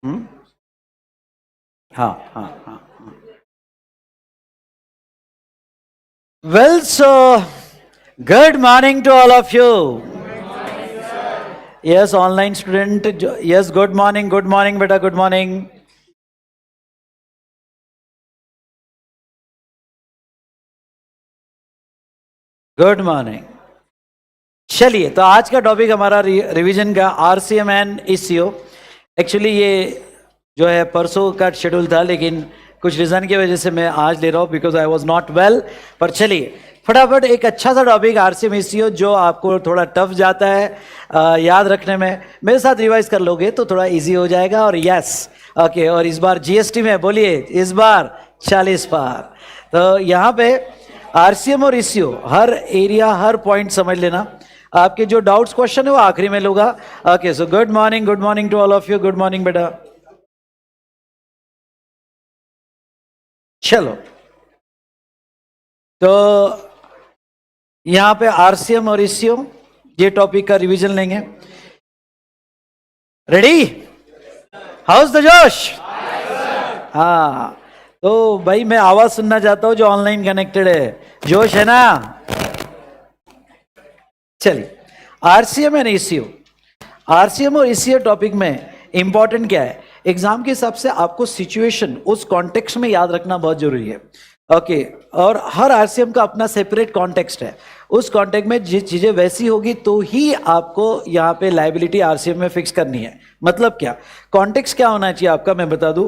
हाँ हाँ हाँ. Well, so good morning to all of you. Yes, online student. Yes, good morning, beta, good morning. Good morning. चलिए, तो आज का टॉपिक हमारा रिवीजन का आरसीएम एंड ईसीओ. एक्चुअली ये जो है परसों का शेड्यूल था, लेकिन कुछ रीज़न की वजह से मैं आज ले रहा हूँ because I was not well. पर चलिए फटाफट एक अच्छा सा टॉपिक आरसीएम ईसीओ जो आपको थोड़ा टफ जाता है याद रखने में, मेरे साथ रिवाइज कर लोगे तो थोड़ा इजी हो जाएगा. और यस ओके, और इस बार जीएसटी में बोलिए इस बार 40 पार. तो यहाँ पे आरसीएम और ईसीओ हर एरिया हर पॉइंट समझ लेना. आपके जो डाउट्स क्वेश्चन है वो आखिरी में लूंगा. Okay, so good morning to all of you. Good morning बेटा. चलो, तो यहां पे आरसीएम और ईसीओ ये टॉपिक का रिवीजन लेंगे. रेडी? हाउस द जोश? हाँ, तो भाई मैं आवाज सुनना चाहता हूं जो ऑनलाइन कनेक्टेड है. जोश है ना? चलिए, आरसीएम एंड ईसीओ. आरसीएम और ईसीओ टॉपिक में इंपॉर्टेंट क्या है, एग्जाम के हिसाब से आपको सिचुएशन उस कॉन्टेक्स्ट में याद रखना बहुत जरूरी है. ओके, और हर आरसीएम का अपना सेपरेट कॉन्टेक्स्ट है. उस कॉन्टेक्स्ट में जिस चीजें वैसी होगी तो ही आपको यहाँ पे लायबिलिटी आरसीएम में फिक्स करनी है. मतलब क्या कॉन्टेक्स्ट क्या होना चाहिए आपका, मैं बता दूं.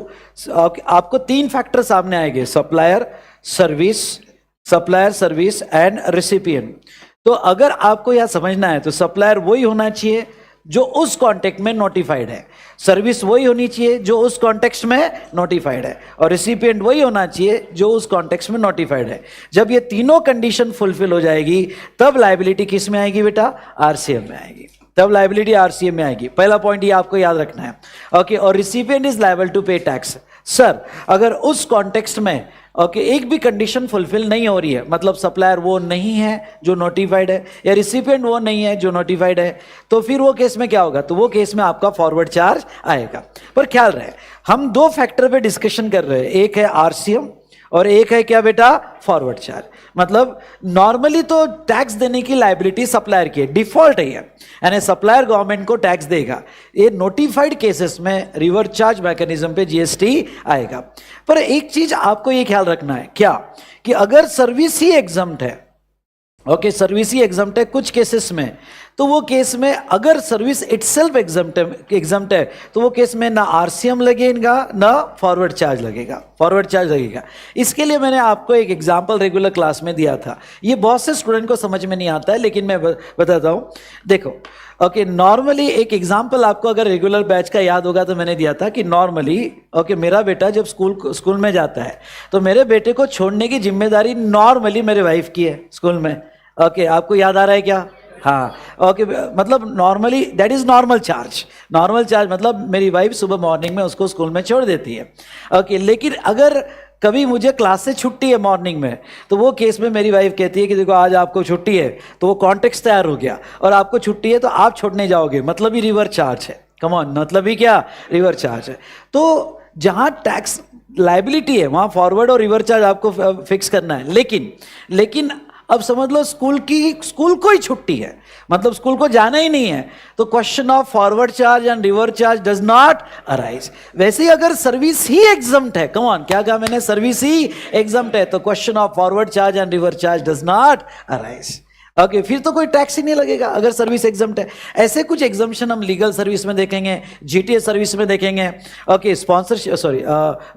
आपको 3 फैक्टर सामने आएंगे, सप्लायर सर्विस एंड रिसिपिएंट. तो अगर आपको यह समझना है तो सप्लायर वही होना चाहिए जो उस कॉन्टेक्स्ट में नोटिफाइड है, सर्विस वही होनी चाहिए जो उस कॉन्टेक्स्ट में नोटिफाइड है, और रिसिपिएंट वही होना चाहिए जो उस कॉन्टेक्स्ट में नोटिफाइड है. जब ये तीनों कंडीशन फुलफिल हो जाएगी तब लायबिलिटी किस में आएगी बेटा? आरसीएम में आएगी. तब लायबिलिटी आरसीएम में आएगी. पहला पॉइंट ये आपको याद रखना है. ओके, और recipient is liable to pay tax. Sir अगर उस कॉन्टेक्स्ट में ओके एक भी कंडीशन फुलफिल नहीं हो रही है, मतलब सप्लायर वो नहीं है जो नोटिफाइड है या रिसिपिएंट वो नहीं है जो नोटिफाइड है, तो फिर वो केस में क्या होगा? तो वो केस में आपका फॉरवर्ड चार्ज आएगा. पर ख्याल रहे हम 2 फैक्टर पे डिस्कशन कर रहे हैं, एक है आरसीएम और एक है क्या बेटा? Forward charge. मतलब नॉर्मली तो टैक्स देने की लायबिलिटी सप्लायर की है, डिफॉल्ट है ये, यानी सप्लायर गवर्नमेंट को टैक्स देगा. ये नोटिफाइड केसेस में रिवर्स चार्ज मैकेनिज्म पे जीएसटी आएगा. पर एक चीज आपको ये ख्याल रखना है क्या, कि अगर सर्विस ही एग्जम्प्ट है, ओके सर्विस ही एग्जम्प्ट है कुछ केसेस में, तो वो केस में अगर सर्विस इटसेल्फ एग्जम्प्ट है तो वो केस में ना आरसीएम लगेगा ना फॉरवर्ड चार्ज लगेगा. इसके लिए मैंने आपको एक एग्जांपल रेगुलर क्लास में दिया था. ये बहुत से स्टूडेंट को समझ में नहीं आता है, लेकिन मैं बताता हूँ. देखो ओके, नॉर्मली एक एग्जांपल आपको अगर रेगुलर बैच का याद होगा तो मैंने दिया था कि नॉर्मली ओके मेरा बेटा जब स्कूल में जाता है तो मेरे बेटे को छोड़ने की जिम्मेदारी नॉर्मली मेरे वाइफ की है स्कूल में. ओके, आपको याद आ रहा है क्या? हाँ, ओके, मतलब normally that is normal charge. मतलब मेरी वाइफ सुबह मॉर्निंग में उसको स्कूल में छोड़ देती है. ओके, लेकिन अगर कभी मुझे क्लास से छुट्टी है मॉर्निंग में, तो वो केस में मेरी वाइफ कहती है कि देखो आज आपको छुट्टी है, तो वो कॉन्टेक्स्ट तैयार हो गया, और आपको छुट्टी है तो आप छोड़ने जाओगे, मतलब ही रिवर्स चार्ज है. कम ऑन, मतलब ही क्या? रिवर्स चार्ज है. तो जहां टैक्स लायबिलिटी है वहां फॉरवर्ड और रिवर्स चार्ज आपको फिक्स करना है. लेकिन अब समझ लो स्कूल को ही छुट्टी है, मतलब स्कूल को जाना ही नहीं है, तो question of forward charge and reverse charge does not arise. वैसे ही अगर सर्विस ही एग्जम्प्ट है, कम ऑन, क्या कहा मैंने? सर्विस ही एग्जम्प्ट है, तो question of forward charge and reverse charge does not arise. Okay, फिर तो कोई टैक्स ही नहीं लगेगा अगर सर्विस एग्जम्प्ट है. ऐसे कुछ एग्जम्पशन हम लीगल सर्विस में देखेंगे, जीटीए सर्विस में देखेंगे, ओके स्पॉन्सरशिप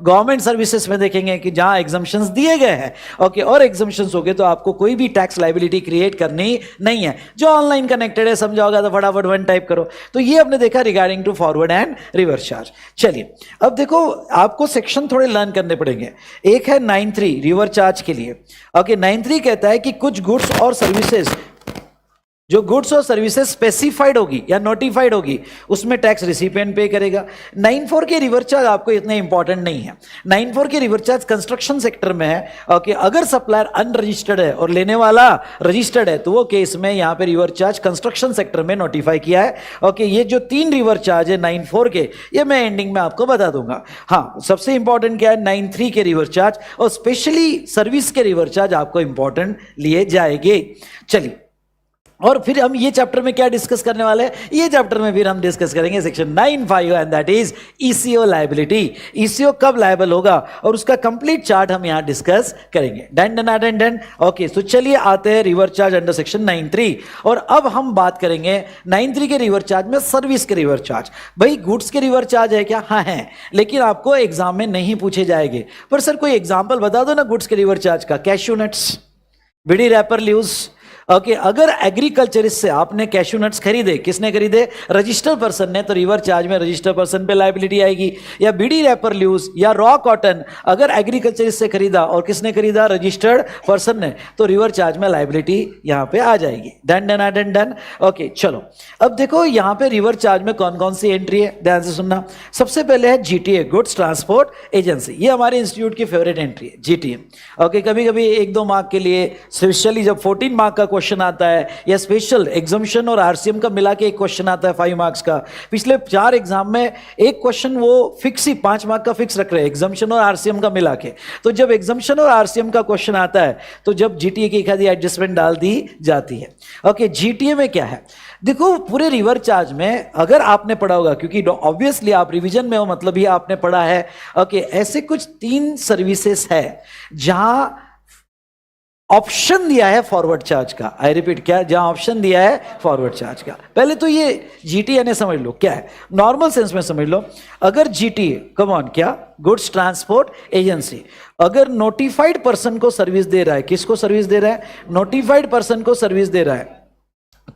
गवर्नमेंट सर्विसेज में देखेंगे कि जहां एग्जम्पशंस दिए गए हैं. ओके, और एग्जम्पशंस हो गए तो आपको कोई भी टैक्स लायबिलिटी क्रिएट करनी नहीं है. जो ऑनलाइन कनेक्टेड है समझाओगा तो फटाफट 1 टाइप करो. तो ये आपने देखा regarding to forward and reverse charge. चलिए अब देखो, आपको सेक्शन थोड़े लर्न करने पड़ेंगे. एक है 9(3) रिवर्स चार्ज के लिए. ओके, 9(3) कहता है कि कुछ गुड्स और सर्विसेज जो गुड्स और सर्विसेज स्पेसिफाइड होगी या नोटिफाइड होगी उसमें टैक्स रिसिपिएंट पे करेगा। 94 के रिवर्स चार्ज आपको इतने इंपॉर्टेंट नहीं है। 94 के रिवर्स चार्ज कंस्ट्रक्शन सेक्टर में है। ओके, अगर सप्लायर अनरजिस्टर्ड है और लेने वाला रजिस्टर्ड है तो वो केस में यहां पे रिवर्स चार्ज कंस्ट्रक्शन सेक्टर में नोटिफाई किया है। ओके, ये जो 3 रिवर्स चार्ज है 94 के, ये मैं एंडिंग में आपको बता दूंगा। हाँ, सबसे इंपॉर्टेंट क्या है 93 के रिवर्स चार्ज और स्पेशली सर्विस के रिवर्स चार्ज आपको इंपॉर्टेंट लिए जाएंगे। चलिए, और फिर हम ये चैप्टर में क्या डिस्कस करने वाले हैं, ये चैप्टर में फिर हम डिस्कस करेंगे section 9(5) and that is eco liability. Eco कब लायबल होगा और उसका कंप्लीट चार्ट हम यहां डिस्कस करेंगे। Done done done done. Okay, तो चलिए आते हैं रिवर्स चार्ज अंडर सेक्शन 93 और अब हम बात करेंगे 93 के रिवर्स चार्ज में सर्विस के रिवर्स चार्ज। भाई गुड्स के रिवर्स चार्ज है क्या? हाँ है, लेकिन आपको एग्जाम में नहीं पूछे जाएंगे। पर सर कोई एग्जाम्पल बता दो ना गुड्स के रिवर्स चार्ज का। कैश्यू नट्स, बीड़ी रैपर लीव्स। ओके, अगर एग्रीकल्चरिस्ट से आपने कैश्यू नट्स खरीदे, किसने खरीदे? रजिस्टर्ड पर्सन ने, तो रिवर्स चार्ज में रजिस्टर्ड पर्सन पे लायबिलिटी आएगी। या बीड़ी रैपर ल्यूज या रॉ कॉटन अगर एग्रीकल्चरिस्ट से खरीदा और किसने खरीदा? रजिस्टर्ड पर्सन ने, तो रिवर्स चार्ज में लायबिलिटी यहां पे आ जाएगी। Done done done done. Okay, चलो अब देखो यहां पे रिवर्स चार्ज में कौन कौन सी एंट्री है, ध्यान से सुनना। सबसे पहले है जीटीए, गुड्स ट्रांसपोर्ट एजेंसी। ये हमारे इंस्टीट्यूट की फेवरेट एंट्री है जीटीए। ओके, कभी कभी 1-2 मार्क के लिए, स्पेशली जब 14 मार्क का क्वेश्चन आता है या स्पेशल एग्जामिशन और आरसीएम का मिला के एक क्वेश्चन आता है 5 मार्क्स का। पिछले 4 एग्जाम में एक क्वेश्चन वो फिक्स ही 5 मार्क का फिक्स रख रहे हैं एग्जामिशन और आरसीएम का मिला के। तो जब एग्जामिशन और आरसीएम का क्वेश्चन आता है तो जब जीटीए की एक आधी एडजस्टमेंट डाल दी जाती है। ओके, जीटीए में क्या है देखो, पूरे रिवर्स चार्ज में अगर आपने पढ़ा होगा, क्योंकि ऑब्वियसली आप रिवीजन में हो मतलब ही आपने पढ़ा है। ओके, ऐसे कुछ 3 सर्विसेज है जहां ऑप्शन दिया है फॉरवर्ड चार्ज का। आई रिपीट, क्या? जहां ऑप्शन दिया है फॉरवर्ड चार्ज का। पहले तो ये जीटीए ने समझ लो क्या है, नॉर्मल सेंस में समझ लो। अगर जीटीए, कम ऑन, क्या? गुड्स ट्रांसपोर्ट एजेंसी, अगर नोटिफाइड पर्सन को सर्विस दे रहा है, किसको सर्विस दे रहा है? नोटिफाइड पर्सन को सर्विस दे रहा है।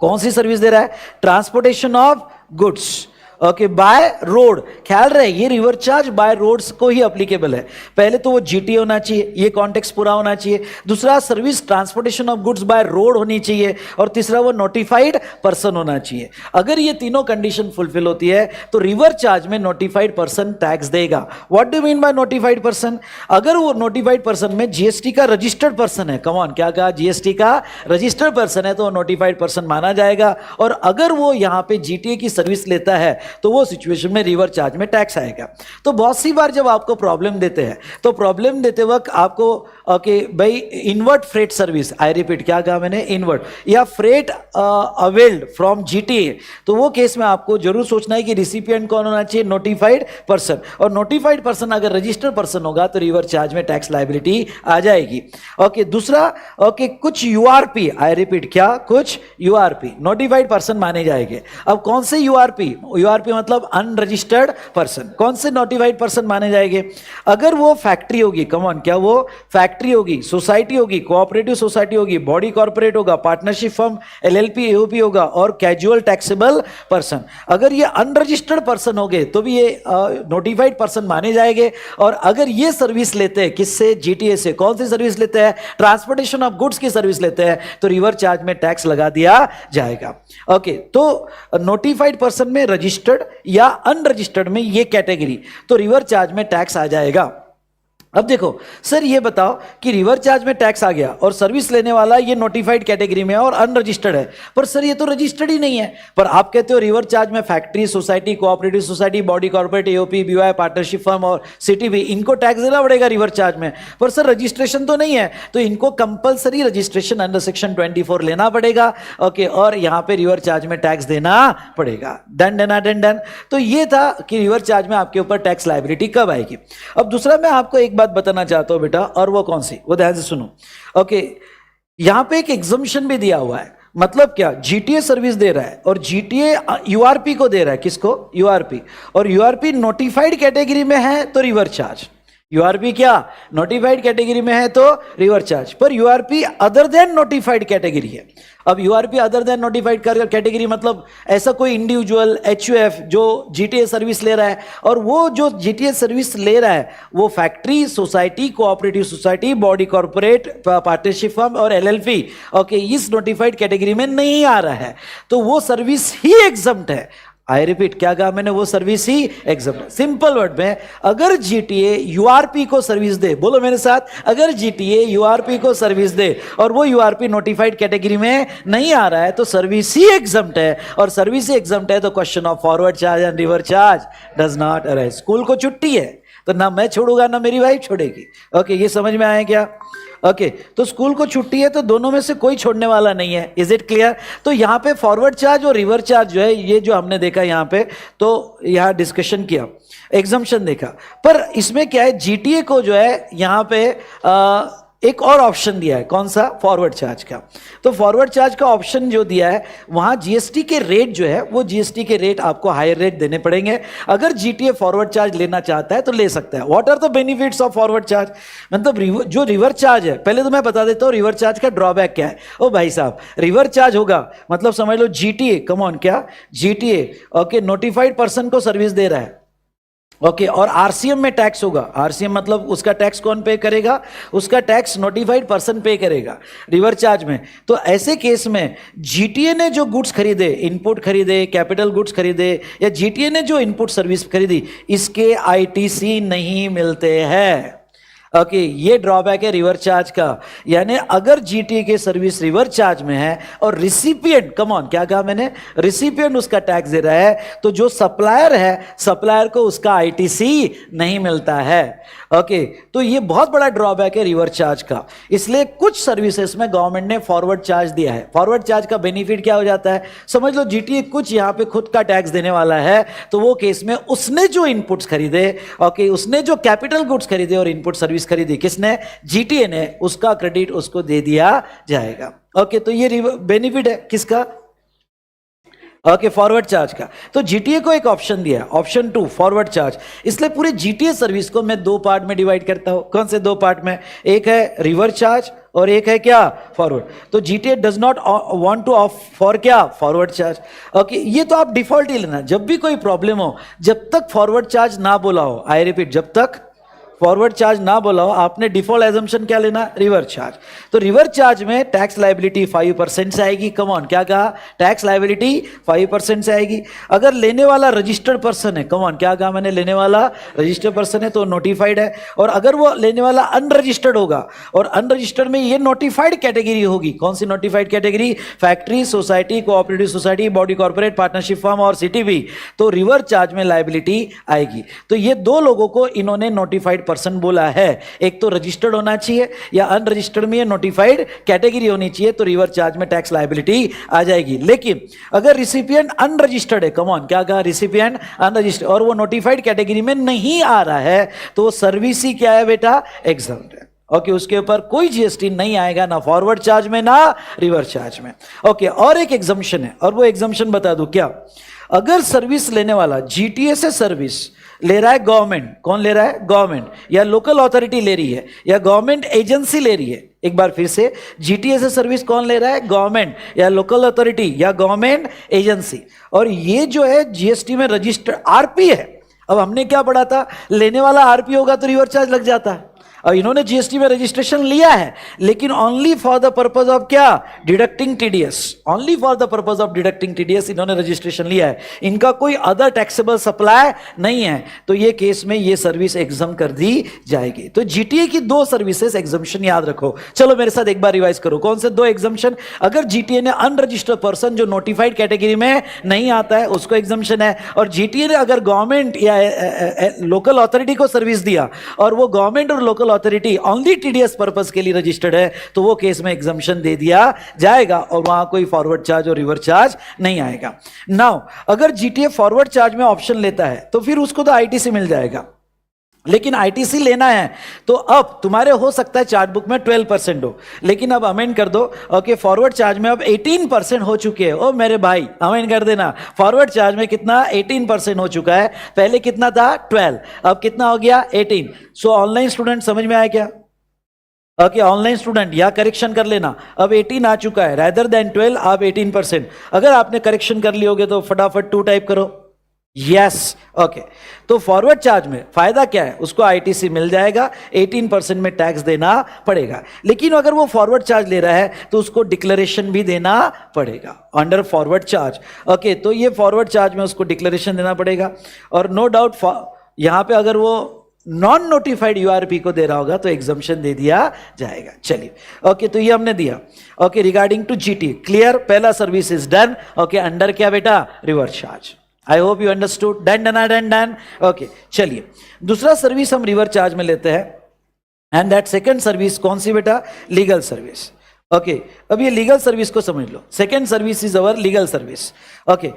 कौन सी सर्विस दे रहा है? Transportation of goods. Okay, by road. ख्याल रहे ये रिवर्स चार्ज बाय रोड्स को ही एप्लीकेबल है। पहले तो वो जीटीए होना चाहिए, ये कॉन्टेक्स्ट पूरा होना चाहिए। दूसरा, service transportation of goods by road होनी चाहिए। और तीसरा, वो नोटिफाइड पर्सन होना चाहिए। अगर ये तीनों कंडीशन फुलफिल होती है तो रिवर्स चार्ज में नोटिफाइड पर्सन टैक्स देगा। What do mean by notified person? अगर वो नोटिफाइड पर्सन में जीएसटी का रजिस्टर्ड पर्सन है, कम ऑन, क्या कहा? जीएसटी का रजिस्टर्ड पर्सन है तो नोटिफाइड पर्सन माना जाएगा। और अगर वो यहां पे जीटीए की सर्विस लेता है तो वो सिचुएशन में रिवर्स चार्ज में टैक्स आएगा। तो बहुत सी बार जब आपको प्रॉब्लम देते हैं तो प्रॉब्लम देते वक्त आपको ओके भाई inward freight service, I repeat, क्या कहा मैंने? इनवर्ट या फ्रेट अवेल्ड फ्रॉम जीटीए, तो वो केस में आपको जरूर सोचना है कि रिसिपिएंट कौन होना चाहिए? Notified person. और नोटिफाइड पर्सन अगर रजिस्टर्ड पर्सन होगा तो रिवर्स चार्ज में टैक्स लायबिलिटी आ जाएगी। ओके, दूसरा, ओके, कुछ यूआरपी, आई रिपीट, क्या? कुछ यूआरपी नोटिफाइड पर्सन माने जाएंगे। अब कौन से यूआरपी? यूआरपी मतलब अनरजिस्टर्ड पर्सन। कौन से नोटिफाइड पर्सन माने जाएंगे? अगर वो फैक्ट्री होगी, कम ऑन, क्या? वो फैक्ट्री होगी, सोसाइटी होगी, कोऑपरेटिव सोसाइटी होगी, बॉडी कॉर्पोरेट होगा, पार्टनरशिप फर्म, एलएलपी, एओपी होगा और कैजुअल टैक्सेबल पर्सन। अगर ये अनरजिस्टर्ड पर्सन हो गए तो भी ये नोटिफाइड पर्सन माने जाएंगे। और अगर ये सर्विस लेते हैं किससे? जीटीए से। कौन सी सर्विस लेते हैं? ट्रांसपोर्टेशन ऑफ गुड्स की सर्विस लेते हैं तो रिवर्स चार्ज में टैक्स लगा दिया जाएगा। ओके, तो नोटिफाइड पर्सन में, रजिस्टर्ड या अनरजिस्टर्ड में ये कैटेगरी, तो रिवर्स चार्ज में टैक्स आ जाएगा। अब देखो सर, ये बताओ कि रिवर्स चार्ज में टैक्स आ गया और सर्विस लेने वाला ये नोटिफाइड कैटेगरी में है और अनरजिस्टर्ड है, पर सर ये तो रजिस्टर्ड ही नहीं है। पर आप कहते हो रिवर्स चार्ज में factory, society, cooperative society, body corporate, AOP, BOI, partnership firm और सिटी भी, इनको टैक्स देना पड़ेगा रिवर्स चार्ज में। पर सर रजिस्ट्रेशन तो नहीं है, तो इनको कंपलसरी रजिस्ट्रेशन अंडर सेक्शन 24 लेना पड़ेगा। ओके, और यहां पे रिवर्स चार्ज में टैक्स देना पड़ेगा। Done done done done. तो ये था कि रिवर्स चार्ज में आपके ऊपर टैक्स लायबिलिटी कब आएगी। अब दूसरा मैं आपको एक बात बताना चाहता हूं बेटा, और वो कौन सी, वो ध्यान से सुनो। ओके, यहां पे एक एग्जम्पशन भी दिया हुआ है। मतलब क्या? जीटीए सर्विस दे रहा है और जीटीए यूआरपी को दे रहा है। किसको? यूआरपी। और यूआरपी नोटिफाइड कैटेगरी में है तो रिवर्स चार्ज, यूआरपी क्या नोटिफाइड कैटेगरी में है तो रिवर्स चार्ज, पर URP other than notified category है। अब URP other than notified category मतलब ऐसा कोई इंडिविजुअल एचयूएफ जो जीटीए सर्विस ले रहा है, और वो जो जीटीए सर्विस ले रहा है वो factory, society, cooperative society, body corporate, partnership firm और एलएलपी ओके इस नोटिफाइड कैटेगरी में नहीं आ रहा है, तो वो सर्विस ही एग्जम्प्ट है। आई रिपीट, क्या कहा मैंने, वो सर्विस ही एग्जम्प्ट। सिंपल वर्ड में, अगर जीटीए यूआरपी को सर्विस दे, बोलो मेरे साथ, अगर जीटीए यूआरपी को सर्विस दे और वो यूआरपी नोटिफाइड कैटेगरी में नहीं आ रहा है तो सर्विस ही एग्जम्प्ट है, और सर्विस ही एग्जम्प्ट है तो question of forward charge and reverse charge does not arise. School को छुट्टी है तो ना मैं छोड़ूंगा ना मेरी वाइफ छोड़ेगी। ओके, ये समझ में आया क्या? ओके, तो स्कूल को छुट्टी है तो दोनों में से कोई छोड़ने वाला नहीं है। Is it clear? तो यहां पे फॉरवर्ड चार्ज और रिवर्स चार्ज जो है, ये जो हमने देखा यहां पे, तो यहां डिस्कशन किया, एग्जम्पशन देखा, पर इसमें क्या है, जीटीए को जो है यहां पे एक और ऑप्शन दिया है। कौन सा? फॉरवर्ड चार्ज का। तो फॉरवर्ड चार्ज का ऑप्शन जो दिया है वहां जीएसटी के रेट जो है वो जीएसटी के रेट आपको हायर रेट देने पड़ेंगे। अगर जीटीए फॉरवर्ड चार्ज लेना चाहता है तो ले सकता है। What are the benefits of forward charge? मतलब जो रिवर्स चार्ज है, पहले तो मैं बता देता हूं रिवर्स चार्ज का ड्रॉबैक क्या है। ओ भाई साहब, रिवर्स चार्ज होगा मतलब समझ लो जीटीए, कम ऑन, क्या जीटीए ओके नोटिफाइड पर्सन को सर्विस दे रहा है ओके और आरसीएम में टैक्स होगा। आरसीएम मतलब उसका टैक्स कौन पे करेगा? उसका टैक्स नोटिफाइड पर्सन पे करेगा रिवर्स चार्ज में। तो ऐसे केस में जीटीए ने जो गुड्स खरीदे, इनपुट खरीदे, कैपिटल गुड्स खरीदे, या जीटीए ने जो इनपुट सर्विस खरीदी, इसके आईटीसी नहीं मिलते हैं। ओके, ये ड्रॉबैक है रिवर्स चार्ज का। यानी अगर जीटीए की सर्विस रिवर्स चार्ज में है और रिसिपिएंट, कम ऑन, क्या कहा मैंने, रिसिपिएंट उसका टैक्स दे रहा है, तो जो सप्लायर है, सप्लायर को उसका आईटीसी नहीं मिलता है। ओके, तो ये बहुत बड़ा ड्रॉबैक है रिवर्स चार्ज का। इसलिए कुछ सर्विसेज में गवर्नमेंट ने फॉरवर्ड चार्ज दिया है। फॉरवर्ड चार्ज का बेनिफिट क्या हो जाता है? समझ लो जीटीए कुछ यहां पे खुद का टैक्स देने वाला है, तो वो केस में उसने जो इनपुट्स खरीदे, ओके, उसने जो कैपिटल गुड्स खरीदे और इनपुट सर्विस खरीदी, किसने? जीटीए ने, उसका क्रेडिट उसको दे दिया जाएगा। ओके, तो ये बेनिफिट है किसका? ओके, फॉरवर्ड चार्ज का। तो जीटीए को एक ऑप्शन दिया, ऑप्शन 2 फॉरवर्ड चार्ज। इसलिए पूरे जीटीए सर्विस को मैं दो पार्ट में डिवाइड करता हूं। कौन से दो पार्ट में? एक है रिवर्स चार्ज और एक है क्या? फॉरवर्ड। तो GTA does not want to off for क्या? Forward charge. ओके, ये तो आप डिफॉल्ट ही लेना। जब भी कोई प्रॉब्लम हो, जब तक फॉरवर्ड चार्ज ना बोला हो, आई रिपीट, जब तक फॉरवर्ड चार्ज ना बोला हो, आपने डिफॉल्ट एजम्पशन क्या लेना? Reverse charge. तो रिवर्स चार्ज में टैक्स लायबिलिटी 5% से आएगी। कम ऑन, क्या कहा? टैक्स लायबिलिटी 5% से आएगी। अगर लेने वाला रजिस्टर्ड पर्सन है, कम ऑन, क्या कहा मैंने, लेने वाला रजिस्टर्ड पर्सन है तो नोटिफाइड है। और अगर वो लेने वाला अनरजिस्टर्ड होगा, और अनरजिस्टर्ड में ये नोटिफाइड कैटेगरी होगी। कौन सी notified category? Factory, society, cooperative society, body corporate, partnership firm और सीटीबी। तो रिवर्स चार्ज में लायबिलिटी आएगी। तो ये दो लोगों को इन्होंने नोटिफाइड पर्सन बोला है। एक तो रजिस्टर्ड होना चाहिए या अनरजिस्टर्ड में नोटिफाइड कैटेगरी होनी चाहिए, तो रिवर्स चार्ज में टैक्स लायबिलिटी आ जाएगी। लेकिन अगर रिसिपिएंट अनरजिस्टर्ड है, कम ऑन, क्या कहा? रिसिपिएंट अनरजिस्टर्ड, और वो नोटिफाइड कैटेगरी में नहीं आ रहा है, तो वो सर्विस ही क्या है बेटा? एग्जम्प्ट है। ओके, उसके ऊपर कोई जीएसटी नहीं आएगा, ना फॉरवर्ड चार्ज में ना रिवर्स चार्ज में। ओके, और एक एग्जम्पशन है, और वो एग्जम्पशन बता दूं क्या? अगर सर्विस लेने वाला जीटीए से सर्विस ले रहा है गवर्नमेंट, कौन ले रहा है? गवर्नमेंट, या लोकल अथॉरिटी ले रही है, या गवर्नमेंट एजेंसी ले रही है। एक बार फिर से, जीटीए से सर्विस कौन ले रहा है? गवर्नमेंट या लोकल अथॉरिटी या गवर्नमेंट एजेंसी। और ये जो है जीएसटी में रजिस्टर्ड आरपी है। अब हमने क्या पढ़ा था? लेने वाला आरपी होगा तो रिवर्स चार्ज लग जाता है। और इन्होंने जीएसटी में रजिस्ट्रेशन लिया है, लेकिन only for the purpose of क्या? Deducting TDS. Only for the purpose of deducting TDS इन्होंने रजिस्ट्रेशन लिया है। इनका कोई अदर टैक्सेबल सप्लाई नहीं है, तो ये केस में ये सर्विस एग्जाम कर दी जाएगी। तो जीटीए की दो सर्विसेज एग्जाम्पशन याद रखो। चलो मेरे साथ एक बार रिवाइज करो। कौन से दो एग्जाम्पशन? अगर जीटीए ने अनरजिस्टर्ड पर्सन जो नोटिफाइड कैटेगरी में नहीं आता है उसको एग्जाम्पशन है, और जीटीए ने अगर गवर्नमेंट या लोकल अथॉरिटी को सर्विस दिया और वो गवर्नमेंट और local authority only TDS purpose के लिए रजिस्टर्ड है, तो वो केस में एग्जम्पशन दे दिया जाएगा और वहां कोई फॉरवर्ड चार्ज और रिवर्स चार्ज नहीं आएगा। नाउ अगर जीटीए फॉरवर्ड चार्ज में ऑप्शन लेता है तो फिर उसको तो आईटीसी मिल जाएगा। लेकिन आईटीसी लेना है तो अब तुम्हारे हो सकता है चार्ट बुक में 12% हो, लेकिन अब अमेंड कर दो। ओके, फॉरवर्ड चार्ज में अब 18% हो चुके हैं। ओ मेरे भाई अमेंड कर देना, फॉरवर्ड चार्ज में कितना 18% हो चुका है। पहले कितना था 12, अब कितना हो गया 18। सो ऑनलाइन स्टूडेंट समझ में आया क्या? ओके, ऑनलाइन स्टूडेंट या करेक्शन कर लेना, अब 18 आ चुका है, रादर देन 12 आप 18%। अगर आपने करेक्शन कर लियोगे तो फटाफट 2 टाइप करो, यस। ओके, तो फॉरवर्ड चार्ज में फायदा क्या है, उसको आईटीसी मिल जाएगा, 18% में टैक्स देना पड़ेगा। लेकिन अगर वो फॉरवर्ड चार्ज ले रहा है तो उसको डिक्लेरेशन भी देना पड़ेगा अंडर फॉरवर्ड चार्ज। ओके, तो ये फॉरवर्ड चार्ज में उसको डिक्लेरेशन देना पड़ेगा। और नो डाउट यहां पे अगर वो नॉन नोटिफाइड यूआरपी को दे रहा होगा तो एग्जम्पशन दे दिया जाएगा। चलिए, ओके, तो ये हमने दिया। Okay, regarding to GT clear, पहला service is done. Okay, under क्या बेटा, reverse charge. I hope you understood, done done done done. Okay, चलिए दूसरा सर्विस हम रिवर्स चार्ज में लेते हैं, एंड दैट सेकंड सर्विस कौन सी बेटा, लीगल सर्विस। ओके, अब ये लीगल सर्विस को समझ लो, second service is our legal service. Okay,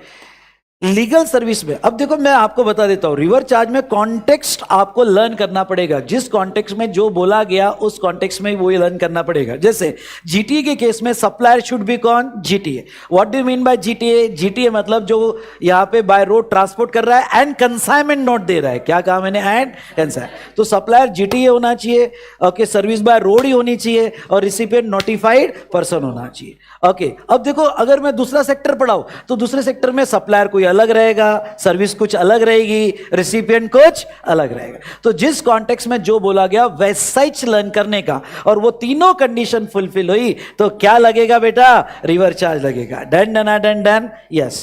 legal service में अब देखो मैं आपको बता देता हूं, रिवर्स चार्ज में कॉन्टेक्स्ट आपको लर्न करना पड़ेगा। जिस कॉन्टेक्स्ट में जो बोला गया उस कॉन्टेक्स्ट में वो लर्न करना पड़ेगा। जैसे जीटीए के केस में सप्लायर शुड बी कौन, GTA. What do mean by GTA? GTA मतलब जो यहां पे बाय रोड ट्रांसपोर्ट कर रहा है एंड कंसाइनमेंट नोट दे रहा है। क्या कहा मैंने, एंड कंसाइन। तो सप्लायर जीटीए होना चाहिए। ओके, सर्विस बाय रोड ही होनी चाहिए और रिसिपिएंट नोटिफाइड पर्सन होना चाहिए। ओके, अब देखो अगर मैं दूसरा सेक्टर पढ़ाऊं तो दूसरे सेक्टर में सप्लायर कोई अलग रहेगा, सर्विस कुछ अलग रहेगी, रिसिपिएंट कुछ अलग रहेगा। तो जिस कॉन्टेक्स्ट में जो बोला गया वैसा ही लर्न करने का, और वो तीनों कंडीशन फुलफिल हुई तो क्या लगेगा बेटा, रिवर्स चार्ज लगेगा। Done done done done, yes.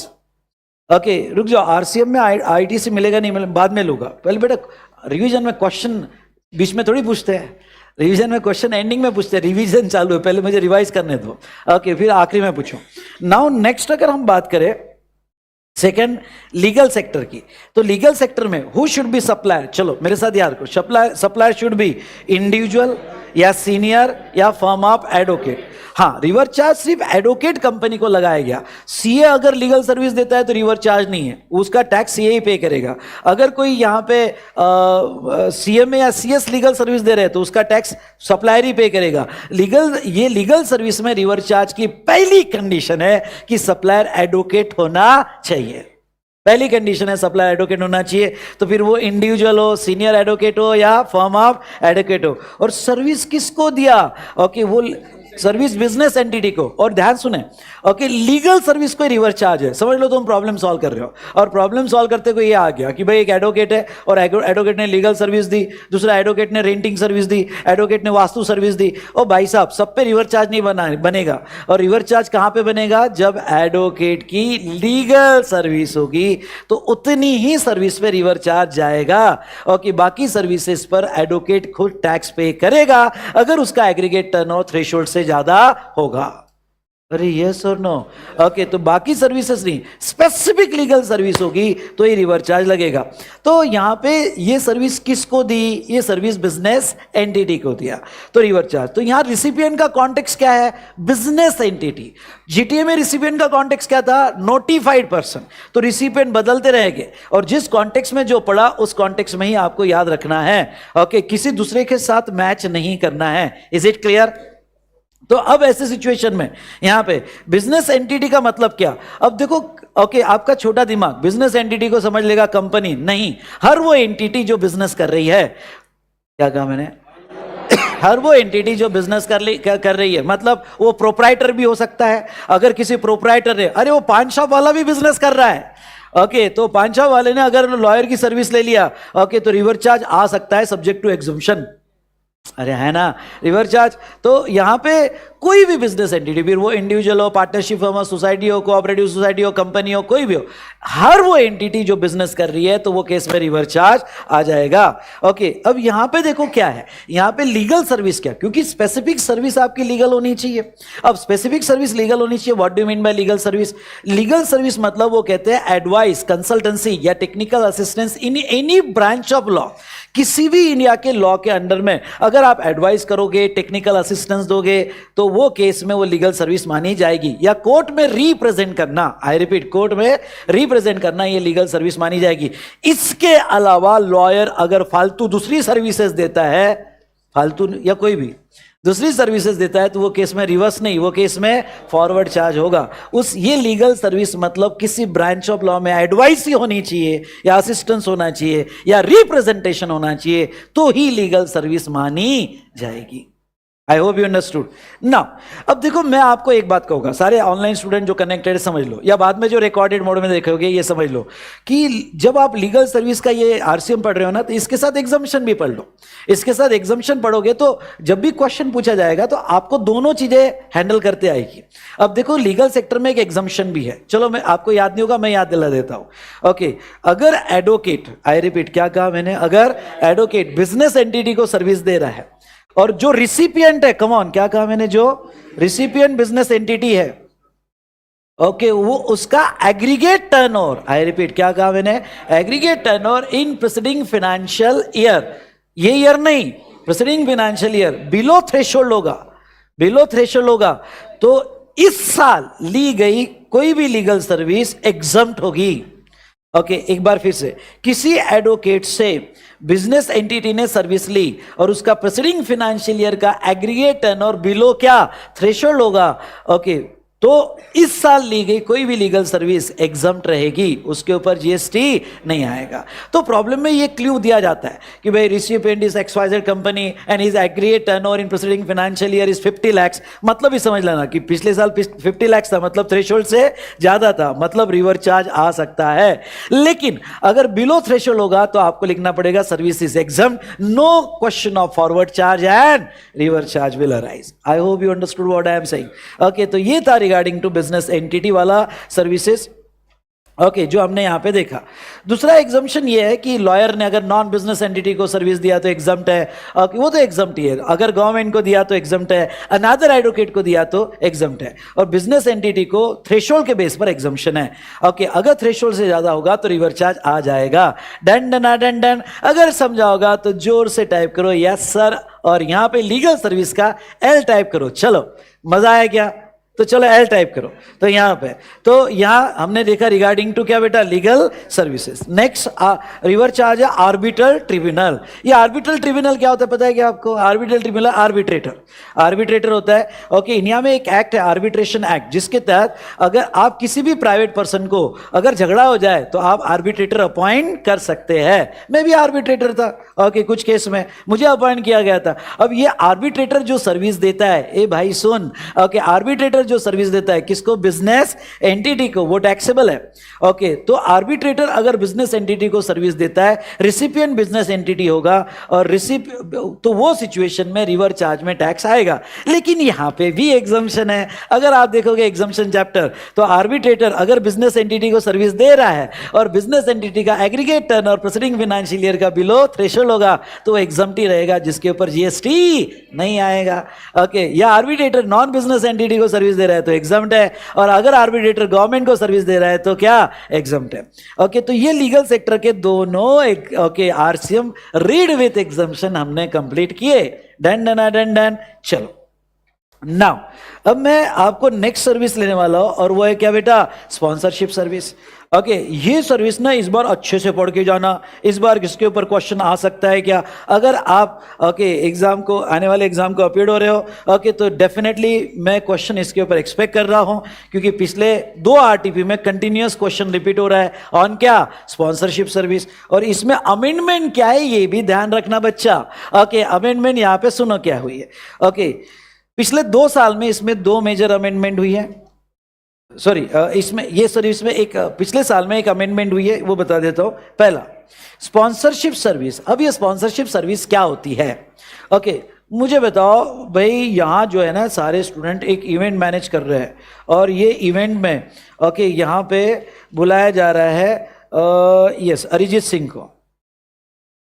Okay, रुक जाओ, आरसीएम में आईटीसी मिलेगा नहीं मिलेगा, बाद में लूंगा। पहले बेटा रिवीजन में क्वेश्चन बीच में थोड़ी पूछते हैं, रिवीजन में क्वेश्चन एंडिंग में पूछते हैं, रिवीजन चालू है, पहले मुझे रिवाइज करने दो। ओके, फिर आखिरी में पूछो। नाउ नेक्स्ट अगर हम बात करें सेकेंड लीगल सेक्टर की, तो लीगल सेक्टर में हु शुड बी सप्लायर, चलो मेरे साथ याद करो, सप्लायर शुड बी इंडिविजुअल या सीनियर या फर्म ऑफ एडवोकेट। हाँ, रिवर्स चार्ज सिर्फ एडवोकेट कंपनी को लगाया गया। सीए अगर लीगल सर्विस देता है तो रिवर्स चार्ज नहीं है, उसका टैक्स सीए ही पे करेगा। अगर कोई यहाँ पे सीएमए या सीएस लीगल सर्विस दे रहे हैं तो उसका टैक्स सप्लायर ही पे करेगा। ये लीगल सर्विस में रिवर्स चार्ज की पहली कंडीशन है कि सप्लायर एडवोकेट होना चाहिए। पहली कंडीशन है सप्लायर एडवोकेट होना चाहिए। तो फिर वो इंडिविजुअल हो, सीनियर एडवोकेट हो या फर्म ऑफ एडवोकेट हो। और सर्विस किसको दिया, ओके, वो सर्विस बिजनेस एंटिटी को। और ध्यान सुने, ओके, लीगल सर्विस को रिवर्स चार्ज है। समझ लो तुम प्रॉब्लम सॉल्व कर रहे हो, और प्रॉब्लम सॉल्व करते को ये आ गया कि भाई एक एडवोकेट है और एडवोकेट ने लीगल सर्विस दी, दूसरा एडवोकेट ने रेंटिंग सर्विस दी, एडवोकेट ने वास्तु सर्विस दी। ओ भाई साहब, सब पे रिवर्स चार्ज नहीं बनेगा। और रिवर्स चार्ज कहां पे बनेगा, जब एडवोकेट की लीगल सर्विस होगी तो उतनी ही सर्विस पे रिवर्स चार्ज जाएगा। ओके, बाकी सर्विसेज पर एडवोकेट खुद टैक्स पे करेगा अगर उसका एग्रीगेट टर्नओवर थ्रेशोल्ड से ज्यादा होगा। अरे यस और नो? ओके, तो बाकी सर्विसेज नहीं, स्पेसिफिक लीगल सर्विस होगी तो ये रिवर्स चार्ज लगेगा। तो यहां पे ये सर्विस किसको दी, ये सर्विस बिजनेस एंटिटी को दिया तो रिवर्स चार्ज। तो यहां रिसिपिएंट का कॉन्टेक्स्ट क्या है, बिजनेस एंटिटी। जीटीए में रिसिपिएंट का कॉन्टेक्स्ट क्या था, नोटिफाइड पर्सन। तो रिसिपिएंट बदलते रहेंगे और जिस कॉन्टेक्स्ट में जो पड़ा उस कॉन्टेक्स्ट में ही आपको याद रखना है। ओके, किसी दूसरे के साथ मैच नहीं करना है। Is it clear? तो अब ऐसे सिचुएशन में यहां पे बिजनेस एंटिटी का मतलब क्या, अब देखो, ओके, आपका छोटा दिमाग बिजनेस एंटिटी को समझ लेगा कंपनी नहीं, हर वो एंटिटी जो बिजनेस कर रही है। क्या कहा मैंने? हर वो एंटिटी जो बिजनेस कर रही है, मतलब वो प्रोप्राइटर भी हो सकता है। अगर किसी प्रोप्राइटर है, अरे वो पान शॉप वाला भी बिजनेस कर रहा है, ओके, तो पान शॉप वाले ने अगर लॉयर की सर्विस ले लिया, ओके, तो रिवर्स चार्ज आ सकता है सब्जेक्ट टू एग्जम्पशन। अरे है ना, रिवर्स चार्ज। तो यहां पे कोई भी बिजनेस एंटिटी, फिर वो इंडिविजुअल हो, पार्टनरशिप फर्म हो, सोसाइटी हो, कोऑपरेटिव सोसाइटी हो, कंपनी हो, कोई भी हो, हर वो एंटिटी जो बिजनेस कर रही है तो वो केस में रिवर्स चार्ज आ जाएगा। ओके, अब यहां पे देखो क्या है, यहां पे लीगल सर्विस क्या, क्योंकि स्पेसिफिक सर्विस आपकी लीगल होनी चाहिए। अब स्पेसिफिक सर्विस लीगल होनी चाहिए। What do mean by legal service? Legal service मतलब वो कहते हैं एडवाइस, कंसल्टेंसी या technical assistance in any branch of law. किसी भी इंडिया के लॉ के अंडर में अगर आप एडवाइस करोगे, टेक्निकल असिस्टेंस दोगे, तो वो केस में वो लीगल सर्विस मानी जाएगी। या कोर्ट में रिप्रेजेंट करना, आई रिपीट, कोर्ट में रिप्रेजेंट करना, ये लीगल सर्विस मानी जाएगी। इसके अलावा लॉयर अगर फालतू दूसरी सर्विसेज देता है, फालतू या कोई भी दूसरी सर्विसेज देता है, तो वो केस में रिवर्स नहीं, वो केस में फॉरवर्ड चार्ज होगा। ये लीगल सर्विस मतलब किसी ब्रांच ऑफ लॉ में एडवाइस ही होनी चाहिए, या असिस्टेंस होना चाहिए, या रिप्रेजेंटेशन होना चाहिए, तो ही लीगल सर्विस मानी जाएगी। आई होप यू अंडरस्टूड नाउ। अब देखो, मैं आपको एक बात कहूंगा, सारे ऑनलाइन स्टूडेंट जो कनेक्टेड समझ लो, या बाद में जो रिकॉर्डेड मोड में देखोगे ये समझ लो कि जब आप लीगल सर्विस का ये आरसीएम पढ़ रहे हो ना, तो इसके साथ एग्जम्पशन भी पढ़ लो। इसके साथ एग्जम्पशन पढ़ोगे तो जब भी क्वेश्चन पूछा जाएगा तो आपको दोनों चीजें हैंडल करते आएगी। अब देखो, लीगल सेक्टर में एक एग्जम्पशन भी है, चलो मैं आपको याद नहीं होगा, मैं याद दिला देता हूं। ओके, अगर एडवोकेट, आई रिपीट, क्या कहा मैंने, अगर एडवोकेट बिजनेस एंटिटी को सर्विस दे रहा है और जो रिसिपिएंट है, कम ऑन, क्या कहा मैंने, जो रिसिपिएंट बिजनेस एंटिटी है, ओके, वो उसका एग्रीगेट टर्नओवर, आई रिपीट, क्या कहा मैंने, aggregate turnover in preceding financial year, ये ईयर नहीं, preceding financial year below threshold होगा, बिलो थ्रेशोल्ड होगा, तो इस साल ली गई कोई भी लीगल सर्विस एग्जम्प्ट होगी। ओके, एक बार फिर से, किसी एडवोकेट से बिजनेस एंटिटी ने सर्विस ली और उसका प्रीसीडिंग फाइनेंशियल ईयर का एग्रीगेट टर्नओवर बिलो क्या, थ्रेशोल्ड होगा, ओके, तो इस साल ली गई कोई भी लीगल सर्विस एग्जम्प्ट रहेगी, उसके ऊपर जीएसटी नहीं आएगा। तो प्रॉब्लम में ये क्लू दिया जाता है कि भाई recipient is XYZ company and his aggregate turnover in preceding financial year is 50 lakh. मतलब ही समझ लेना कि पिछले साल 50 लाख था, मतलब थ्रेशोल्ड से ज्यादा था, मतलब रिवर्स चार्ज आ सकता है। लेकिन अगर बिलो थ्रेशोल्ड होगा तो आपको लिखना पड़ेगा service is exempt, no question of forward charge and reverse charge will arise. I hope you understood what I am saying. Okay, तो ये था रिगार्डिंग टू बिजनेस एंटिटी वाला सर्विसेज, ओके, जो हमने यहां पे देखा। दूसरा एग्जम्पशन ये है कि लॉयर ने अगर नॉन बिजनेस एंटिटी को सर्विस दिया तो एग्जम्प्ट है, वो तो एग्जम्प्ट ही है। अगर गवर्नमेंट को दिया तो एग्जम्प्ट है, अनदर एडवोकेट को दिया तो एग्जम्प्ट है, और बिजनेस एंटिटी को थ्रेशोल्ड के बेस पर एग्जम्पशन है। ओके, अगर थ्रेशोल्ड से ज्यादा होगा तो रिवर्स चार्ज आ जाएगा। Done done done done. अगर समझा होगा तो जोर से टाइप करो यस सर, और यहां पे लीगल सर्विस का एल टाइप करो। चलो, मजा आया क्या? तो चलो एल टाइप करो। तो यहां पे, तो यहां हमने देखा रिगार्डिंग टू क्या बेटा, legal services. Next reverse charge है आर्बिट्रल ट्रिब्यूनल। ये आर्बिट्रल ट्रिब्यूनल क्या होता है पता है क्या आपको? आर्बिट्रल ट्रिब्यूनल आर्बिट्रेटर, आर्बिट्रेटर होता है। ओके, इंडिया में एक एक्ट है आर्बिट्रेशन एक्ट, जिसके तहत अगर आप किसी भी प्राइवेट पर्सन को अगर झगड़ा हो जाए तो आप आर्बिट्रेटर अपॉइंट कर सकते हैं। मैं भी आर्बिट्रेटर था, ओके, कुछ केस में मुझे अपॉइंट किया गया था। अब ये आर्बिट्रेटर जो सर्विस देता है, ए भाई सुन, ओके, आर्बिट्रेटर जो सर्विस देता है किसको? बिजनेस एंटिटी को, वो टैक्सेबल है। ओके, तो आर्बिट्रेटर अगर बिजनेस एंटिटी को सर्विस देता है, रिसिपिएंट बिजनेस एंटिटी होगा, और तो वो सिचुएशन में रिवर्स चार्ज में टैक्स आएगा। लेकिन यहां पे भी एग्जम्पशन है। अगर आप देखोगे एग्जम्पशन चैप्टर, तो आर्बिट्रेटर अगर बिजनेस एंटिटी को सर्विस दे रहा है और बिजनेस एंटिटी का एग्रीगेट टर्न और प्रीसीडिंग फाइनेंशियल ईयर का बिलो थ्रेशोल्ड होगा, तो वो एग्जम्प्ट ही रहेगा, जिसके ऊपर जीएसटी नहीं आएगा। ओके, या आर्बिट्रेटर नॉन बिजनेस एंटिटी को सर्विस दे रहा है तो एग्जम्प्ट है, और अगर आर्बिट्रेटर गवर्नमेंट को सर्विस दे रहा है तो क्या? एग्जम्प्ट है। ओके, तो ये लीगल सेक्टर के दोनों okay RCM read with exemption हमने कंप्लीट किए। Done done done done. चलो नाउ, अब मैं आपको नेक्स्ट सर्विस लेने वाला हूं, और वो है क्या बेटा? Sponsorship service. ओके, ये सर्विस ना इस बार अच्छे से पढ़ के जाना। इस बार किसके ऊपर क्वेश्चन आ सकता है क्या? अगर आप ओके एग्जाम को, आने वाले एग्जाम को अपीयर हो रहे हो, ओके, तो डेफिनेटली मैं क्वेश्चन इसके ऊपर एक्सपेक्ट कर रहा हूं, क्योंकि पिछले 2 आरटीपी में कंटिन्यूअस क्वेश्चन रिपीट हो रहा है ऑन क्या? Sponsorship service. और इसमें अमेंडमेंट क्या है ये भी ध्यान रखना बच्चा। ओके, अमेंडमेंट यहां पे सुनो क्या हुई है। ओके, पिछले 2 साल में इसमें 2 मेजर अमेंडमेंट हुई है। सॉरी, इसमें ये सर्विस में एक पिछले साल में एक अमेंडमेंट हुई है, वो बता देता हूं। पहला, स्पॉन्सरशिप सर्विस। अब ये स्पॉन्सरशिप सर्विस क्या होती है? ओके, मुझे बताओ भाई, यहां जो है ना सारे स्टूडेंट एक इवेंट मैनेज कर रहे हैं, और ये इवेंट में ओके यहां पे बुलाया जा रहा है यस अरिजीत सिंह को।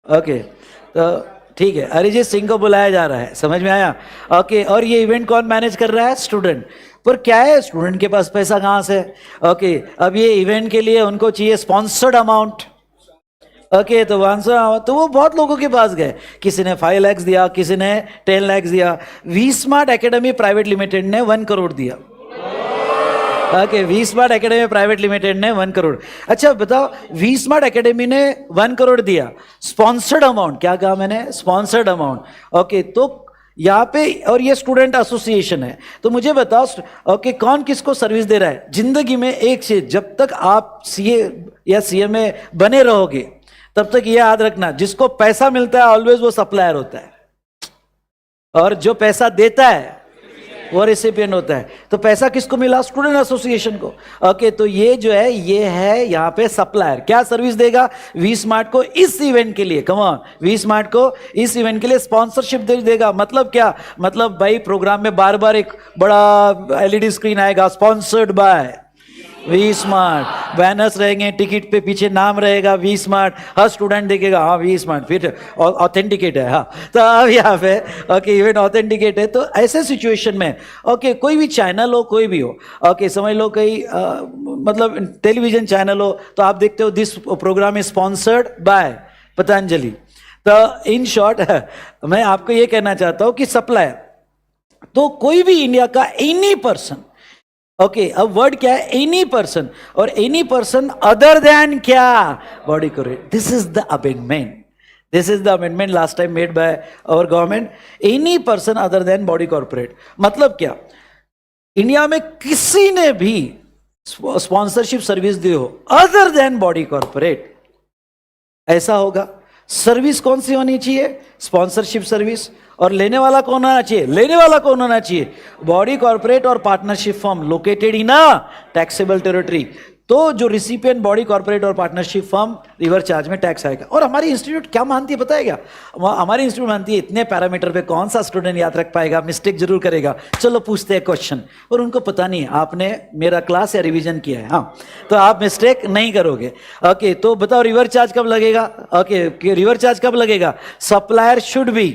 ओके, तो ठीक है, अरिजीत सिंह को बुलाया जा रहा है, समझ में आया? ओके, और ये इवेंट कौन मैनेज कर रहा है? स्टूडेंट। पर क्या है, स्टूडेंट के पास पैसा कहां से? ओके, अब ये इवेंट के लिए उनको चाहिए स्पॉन्सर्ड अमाउंट। ओके, तो आंसर, तो वो बहुत लोगों के पास गए, किसी ने 5 लाख दिया, किसी ने 10 लाख दिया। V Smart Academy Private Limited ने 1 करोड़ दिया। Okay, V Smart Academy Private Limited ने 1 करोड़। अच्छा बताओ, वी स्मार्ट एकेडमी ने 1 करोड़ दिया, स्पॉन्सर्ड अमाउंट, क्या कहा मैंने, स्पॉन्सर्ड अमाउंट। ओके, तो यहाँ पे, और ये स्टूडेंट एसोसिएशन है, तो मुझे बताओ ओके, कौन किसको सर्विस दे रहा है जिंदगी में। एक चीज, जब तक आप सीए या सीएमए बने रहोगे तब तक ये याद रखना, जिसको पैसा मिलता है ऑलवेज वो सप्लायर होता है, और जो पैसा देता है वो रेसिपिएंट होता है। तो पैसा किसको मिला, स्टूडेंट एसोसिएशन को। ओके, तो ये जो है ये है यहाँ पे सप्लायर। क्या सर्विस देगा, वी स्मार्ट को इस इवेंट के लिए, कम ऑन, वी स्मार्ट को इस इवेंट के लिए स्पॉन्सरशिप देगा। मतलब क्या, मतलब भाई प्रोग्राम में बार बार एक बड़ा एलईडी स्क्रीन आएगा, sponsored by V Smart, banners रहेंगे, टिकट पे पीछे नाम रहेगा वी स्मार्ट, हर स्टूडेंट देखेगा हाँ वी स्मार्ट, फिर ऑथेंटिकेट है। हाँ, तो अब यहाँ पे ओके इवेंट ऑथेंटिकेट है। तो ऐसे सिचुएशन में ओके, कोई भी चैनल हो, कोई भी हो, ओके समझ लो कहीं मतलब टेलीविजन चैनल हो, तो आप देखते हो this program is sponsored by Patanjali. तो इन शॉर्ट मैं आपको ये कहना चाहता हूँ कि सप्लायर, तो कोई भी इंडिया का एनी पर्सन, ओके, अब वर्ड क्या है, एनी पर्सन, और एनी पर्सन अदर देन क्या, body corporate. This is the amendment, this is the amendment last time made by our government, any person other than body corporate. मतलब क्या, India में किसी ने भी स्पॉन्सरशिप सर्विस दी हो other than body corporate, ऐसा होगा। सर्विस कौन सी होनी चाहिए, स्पॉन्सरशिप सर्विस, और लेने वाला कौन होना चाहिए, लेने वाला कौन होना चाहिए, बॉडी कॉर्पोरेट और partnership firm located in a taxable territory. तो जो रिसिपिएंट बॉडी कॉर्पोरेट और पार्टनरशिप फर्म, रिवर चार्ज में टैक्स आएगा। और हमारी इंस्टीट्यूट क्या मानती है पता है क्या, हमारी इंस्टीट्यूट मानती है इतने पैरामीटर पे कौन सा स्टूडेंट याद रख पाएगा, मिस्टेक जरूर करेगा। चलो पूछते हैं क्वेश्चन, और उनको पता नहीं है आपने मेरा क्लास या रिवीजन किया है, हाँ, तो आप मिस्टेक नहीं करोगे। ओके, तो बताओ रिवर चार्ज कब लगेगा। ओके, रिवर चार्ज कब लगेगा, supplier should be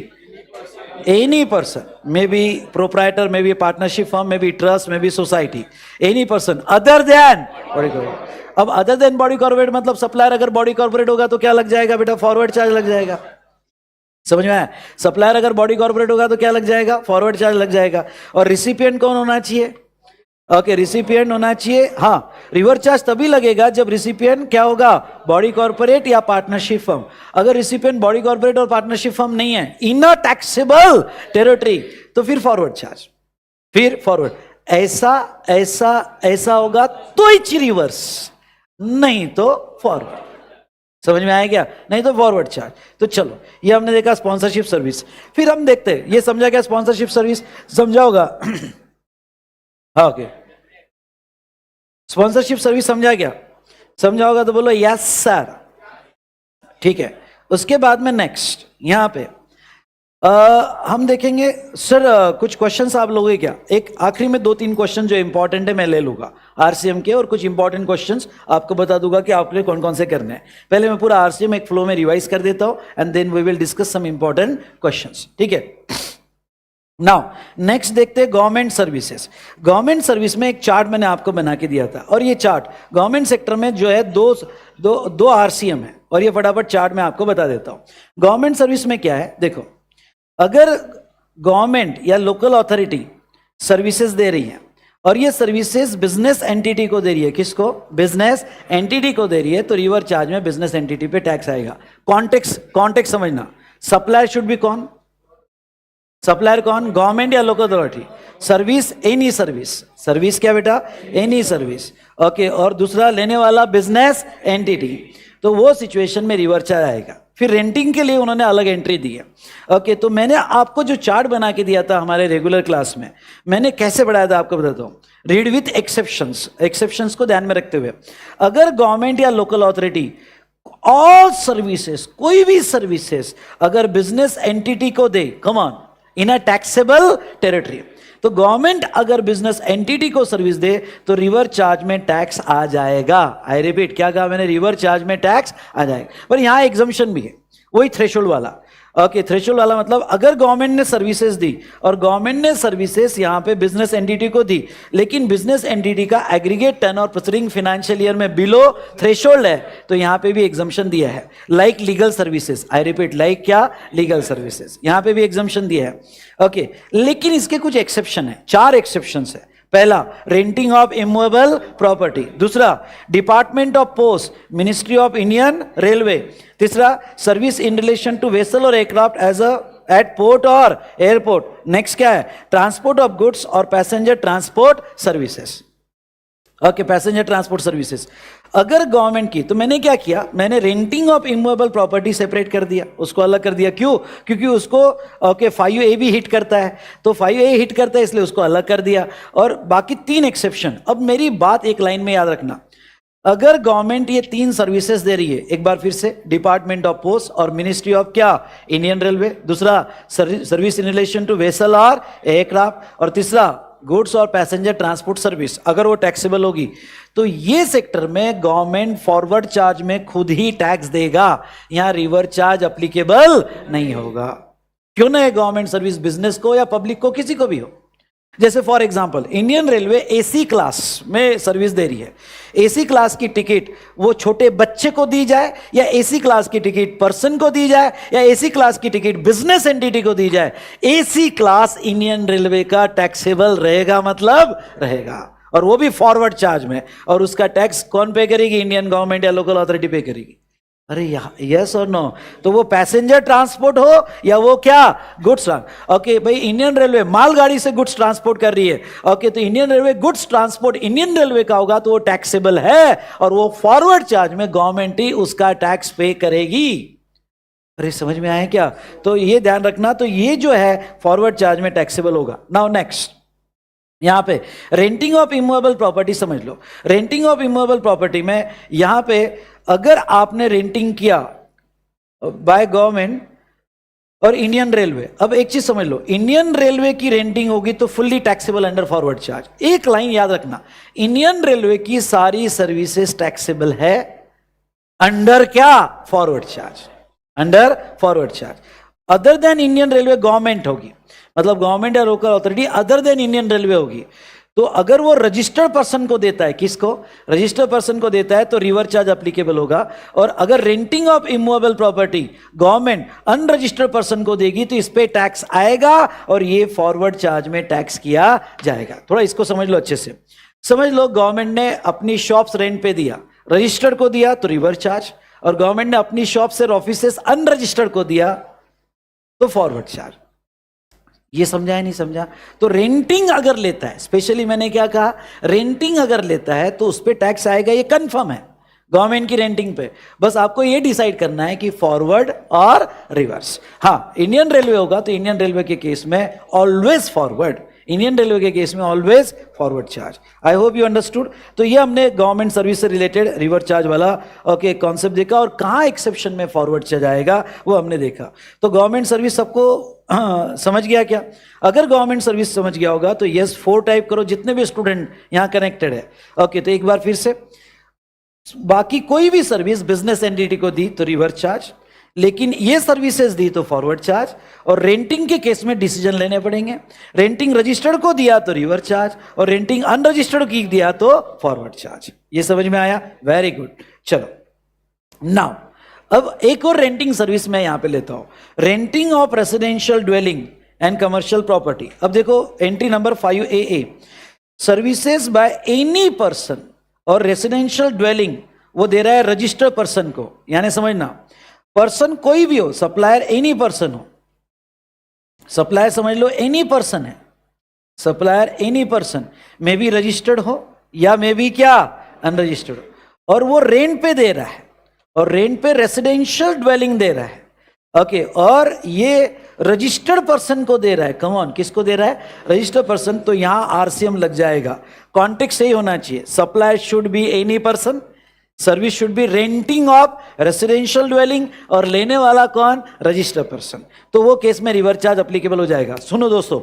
any person, maybe proprietor, maybe partnership firm, maybe trust, maybe society, any person other than body corporate। अब other than body corporate मतलब सप्लायर अगर body corporate होगा तो क्या लग जाएगा बेटा, फॉरवर्ड चार्ज लग जाएगा। समझ में आया, सप्लायर अगर बॉडी कॉर्पोरेट होगा तो क्या लग जाएगा, फॉरवर्ड चार्ज लग जाएगा। और रिसिपिएंट कौन होना चाहिए, ओके, रिसिपिएंट होना चाहिए, हाँ, रिवर चार्ज तभी लगेगा जब रिसिपिएंट क्या होगा, बॉडी कॉर्पोरेट या पार्टनरशिप फर्म। अगर रिसिपिएंट बॉडी कॉर्पोरेट और पार्टनरशिप फर्म नहीं है इन अ टैक्सेबल टेरिटरी, तो फिर फॉरवर्ड चार्ज, फिर फॉरवर्ड, ऐसा ऐसा ऐसा होगा तो ही रिवर्स, नहीं तो फॉरवर्ड। समझ में आया क्या, नहीं तो फॉरवर्ड चार्ज। तो चलो ये हमने देखा स्पॉन्सरशिप सर्विस। फिर हम देखते हैं, ये समझा क्या स्पॉन्सरशिप सर्विस, समझा होगा हाँ, ओके, स्पॉन्सरशिप सर्विस समझा क्या, समझा होगा तो बोलो यस सर, ठीक है। उसके बाद में नेक्स्ट यहां पे हम देखेंगे सर कुछ क्वेश्चंस आप लोगे क्या, एक आखिरी में 2-3 क्वेश्चन जो इंपॉर्टेंट है मैं ले लूंगा आरसीएम के, और कुछ इंपॉर्टेंट क्वेश्चंस आपको बता दूंगा कि आपने कौन कौन से करने हैं। पहले मैं पूरा आरसीएम एक फ्लो में रिवाइज कर देता हूं, and then we will discuss some important questions, ठीक है। नाउ नेक्स्ट देखते हैं गवर्नमेंट सर्विसेज। गवर्नमेंट सर्विस में एक चार्ट मैंने आपको बना के दिया था, और ये चार्ट गवर्नमेंट सेक्टर में जो है दो आरसीएम है, और ये फटाफट चार्ट में आपको बता देता हूं। गवर्नमेंट सर्विस में क्या है, देखो, अगर गवर्नमेंट या लोकल अथॉरिटी सर्विसेज दे रही है, और ये सर्विसेज बिजनेस एंटिटी को दे रही है, किसको, बिजनेस एंटिटी को दे रही है, तो रिवर चार्ज में बिजनेस एंटिटी पे टैक्स आएगा। कॉन्टेक्स्ट समझना, सप्लायर शुड बी कौन, सप्लायर कौन, गवर्नमेंट या local authority, service any service, service क्या बेटा, एनी सर्विस, ओके, और दूसरा लेने वाला बिजनेस एंटिटी, तो वो सिचुएशन में रिवर चार्ज आएगा। फिर रेंटिंग के लिए उन्होंने अलग एंट्री दी है, ओके। तो मैंने आपको जो चार्ट बना के दिया था हमारे रेगुलर क्लास में, मैंने कैसे बढ़ाया था आपको बताता हूँ, रीड विथ एक्सेप्शंस, एक्सेप्शंस को ध्यान में रखते हुए, अगर गवर्नमेंट या लोकल अथॉरिटी ऑल सर्विसेज, कोई भी सर्विसेज अगर बिजनेस एंटिटी को दे, come on, in a taxable territory, तो गवर्नमेंट अगर बिजनेस एंटिटी को सर्विस दे तो रिवर चार्ज में टैक्स आ जाएगा। आई रिपीट, क्या कहा मैंने, रिवर चार्ज में टैक्स आ जाएगा। पर यहां एग्जम्पशन भी है, वही थ्रेशोल्ड वाला। ओके, थ्रेशोल्ड वाला मतलब अगर गवर्नमेंट ने सर्विसेज दी और गवर्नमेंट ने सर्विसेज यहां पे बिजनेस एंटिटी को दी, लेकिन बिजनेस एंटिटी का एग्रीगेट टर्न और प्रीसीडिंग फाइनेंशियल ईयर में बिलो थ्रेशोल्ड है, तो यहां पे भी एग्जम्पशन दिया है। Like legal services, I repeat, like क्या, लीगल सर्विसेज, यहां पे भी एग्जम्पशन दिया है। ओके, लेकिन इसके कुछ एक्सेप्शन है, 4 एक्सेप्शन है। पहला, रेंटिंग ऑफ इमूवेबल प्रॉपर्टी। दूसरा, department of post, ministry of Indian railway. तीसरा, service in relation to vessel और aircraft as a at port और एयरपोर्ट। नेक्स्ट क्या है, ट्रांसपोर्ट ऑफ गुड्स और passenger transport services. Okay, passenger transport services अगर government की, तो मैंने क्या किया, मैंने renting of immovable property separate कर दिया, उसको अलग कर दिया। क्यों? क्योंकि उसको 5A भी हिट करता है, तो 5A हिट करता है इसलिए उसको अलग कर दिया। और बाकी 3 एक्सेप्शन। अब मेरी बात एक लाइन में याद रखना, अगर गवर्नमेंट ये 3 सर्विसेज दे रही है, एक बार फिर से, डिपार्टमेंट ऑफ पोस्ट और मिनिस्ट्री ऑफ क्या, इंडियन रेलवे। दूसरा, service in relation to vessel और एयरक्राफ्ट। और तीसरा, गुड्स और पैसेंजर ट्रांसपोर्ट सर्विस, अगर वो टैक्सेबल होगी, तो ये सेक्टर में गवर्नमेंट फॉरवर्ड चार्ज में खुद ही टैक्स देगा, यहां रिवर्स चार्ज अप्लीकेबल नहीं होगा। क्यों ना है गवर्नमेंट सर्विस बिजनेस को या पब्लिक को, किसी को भी हो। जैसे for example, Indian railway AC class में सर्विस दे रही है, एसी क्लास की टिकट वो छोटे बच्चे को दी जाए, या एसी क्लास की टिकट पर्सन को दी जाए, या एसी क्लास की टिकट बिजनेस एंटिटी को दी जाए, एसी क्लास इंडियन रेलवे का टैक्सेबल रहेगा, मतलब रहेगा, और वो भी फॉरवर्ड चार्ज में। और उसका टैक्स कौन पे करेगी, इंडियन गवर्नमेंट या लोकल अथॉरिटी पे करेगी। अरे यस और नो, तो वो पैसेंजर ट्रांसपोर्ट हो या वो क्या, गुड्स। ओके भाई, इंडियन रेलवे मालगाड़ी से गुड्स ट्रांसपोर्ट कर रही है, ओके, तो Indian railway goods transport Indian railway का होगा, तो वो टैक्सेबल है, और वो फॉरवर्ड चार्ज में गवर्नमेंट ही उसका टैक्स पे करेगी। अरे समझ में आया क्या? तो ये ध्यान रखना, तो ये जो है फॉरवर्ड चार्ज में टैक्सेबल होगा। नाउ नेक्स्ट, यहां पे रेंटिंग ऑफ इमूवेबल प्रॉपर्टी समझ लो। रेंटिंग ऑफ इमूवेबल प्रॉपर्टी में यहां पे अगर आपने रेंटिंग किया बाय गवर्नमेंट और इंडियन रेलवे, अब एक चीज समझ लो, इंडियन रेलवे की रेंटिंग होगी तो fully taxable under forward charge. एक लाइन याद रखना, इंडियन रेलवे की सारी सर्विसेज टैक्सेबल है अंडर क्या, forward charge, under forward charge. Other than Indian railway government होगी, मतलब गवर्नमेंट या local authority other than Indian railway होगी, तो अगर वो रजिस्टर्ड पर्सन को देता है, किसको, रजिस्टर्ड पर्सन को देता है, तो रिवर्स चार्ज अप्लीकेबल होगा। और अगर renting of immovable property government unregistered person को देगी, तो इस पे टैक्स आएगा और ये फॉरवर्ड चार्ज में टैक्स किया जाएगा। थोड़ा इसको समझ लो अच्छे से। समझ लो, गवर्नमेंट ने अपनी शॉप्स रेंट पे दिया, रजिस्टर्ड को दिया तो रिवर्स चार्ज, और गवर्नमेंट ने अपनी शॉप से ऑफिसेस अनरजिस्टर्ड को दिया तो फॉरवर्ड चार्ज। ये समझा है, नहीं समझा? तो रेंटिंग अगर लेता है, स्पेशली मैंने क्या कहा, रेंटिंग अगर लेता है तो उस पर टैक्स आएगा, ये कंफर्म है गवर्नमेंट की रेंटिंग पे। बस आपको ये डिसाइड करना है कि फॉरवर्ड और रिवर्स। हाँ, इंडियन रेलवे होगा तो इंडियन रेलवे के केस में ऑलवेज फॉरवर्ड, इंडियन रेलवे के केस में always forward charge. I hope you understood. तो ये हमने गवर्नमेंट सर्विस से रिलेटेड रिवर्स चार्ज वाला ओके कॉन्सेप्ट देखा, और कहाँ एक्सेप्शन में फॉरवर्ड चार्ज आएगा वो हमने देखा। तो गवर्नमेंट सर्विस सबको समझ गया क्या? अगर गवर्नमेंट सर्विस समझ गया होगा तो यस 4 टाइप करो, जितने भी स्टूडेंट यहाँ कनेक्टेड है। ओके, तो एक बार फिर से, बाकी कोई भी सर्विस बिजनेस एंटिटी को दी तो रिवर्स चार्ज, लेकिन ये सर्विसेज दी तो फॉरवर्ड चार्ज। और रेंटिंग के केस में डिसीजन लेने पड़ेंगे, रेंटिंग रजिस्टर्ड को दिया तो रिवर्स चार्ज, और रेंटिंग अनरजिस्टर्ड की दिया तो फॉरवर्ड चार्ज। ये समझ में आया? Very good. चलो नाउ, अब एक और रेंटिंग सर्विस मैं यहां पे लेता हूं, renting of residential dwelling and commercial property. अब देखो entry number 5AA, services by any person और रेसिडेंशियल ड्वेलिंग वो दे रहा है रजिस्टर्ड पर्सन को, यानी समझना, पर्सन कोई भी हो, सप्लायर एनी पर्सन हो, सप्लायर समझ लो एनी पर्सन है, supplier any person may be registered हो या मे बी क्या, अनरजिस्टर्ड हो, और वो रेंट पे दे रहा है, और रेंट पे रेसिडेंशियल ड्वेलिंग दे रहा है। ओके, और ये रजिस्टर्ड पर्सन को दे रहा है। कम ऑन, किसको दे रहा है? Registered person. तो यहां आरसीएम लग जाएगा। कॉन्टेक्स्ट सही होना चाहिए, supplier should be any person, service should be renting of residential dwelling, और लेने वाला कौन? Registered person. तो वो केस में रिवर्स चार्ज अप्लीकेबल हो जाएगा। सुनो दोस्तों,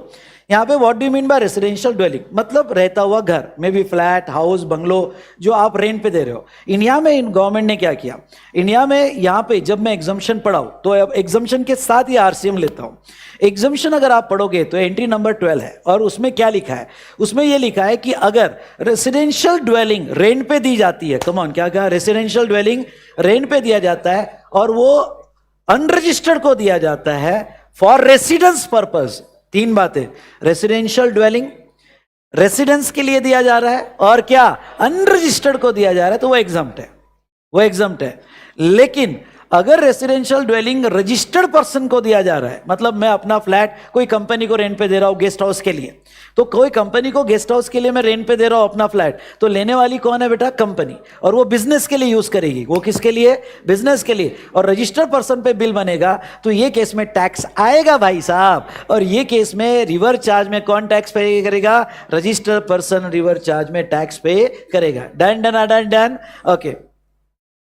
यहाँ पे what do you mean by residential dwelling, मतलब रहता हुआ घर, may be flat, house, bungalow जो आप रेंट पे दे रहे हो। इंडिया में गवर्नमेंट ने क्या किया, इंडिया में यहाँ पे जब मैं एग्जम्पशन पढ़ाऊँ तो अब एग्जम्पशन के साथ ही आरसीएम लेता हूँ। एग्जम्पशन अगर आप पढ़ोगे तो एंट्री नंबर 12 है, और उसमें क्या लिखा है, उसमें ये लिखा है कि अगर रेसिडेंशियल ड्वेलिंग रेंट पे दी जाती है, कम ऑन क्या कहा, रेसिडेंशियल ड्वेलिंग रेंट पे दिया जाता है और वो अनरजिस्टर्ड को दिया जाता है फॉर रेसिडेंस पर्पज। तीन बातें, रेसिडेंशियल ड्वेलिंग रेसिडेंस के लिए दिया जा रहा है और क्या अनरजिस्टर्ड को दिया जा रहा है, तो वो एग्जम्प्ट है, वो एग्जम्प्ट है। लेकिन अगर रेसिडेंशियल ड्वेलिंग रजिस्टर्ड पर्सन को दिया जा रहा है, मतलब मैं अपना फ्लैट कोई कंपनी को रेंट पे दे रहा हूं गेस्ट हाउस के लिए, तो कोई कंपनी को गेस्ट हाउस के लिए मैं रेंट पे दे रहा हूं अपना फ्लैट, तो लेने वाली कौन है बेटा, कंपनी, और वो बिजनेस के लिए यूज करेगी। वो किसके लिए, बिजनेस के लिए, और रजिस्टर्ड पर्सन पे बिल बनेगा तो ये केस में टैक्स आएगा भाई साहब। और ये केस में रिवर चार्ज में कौन टैक्स पे करेगा, रजिस्टर्ड पर्सन रिवर चार्ज में टैक्स पे करेगा। Done done done done, okay.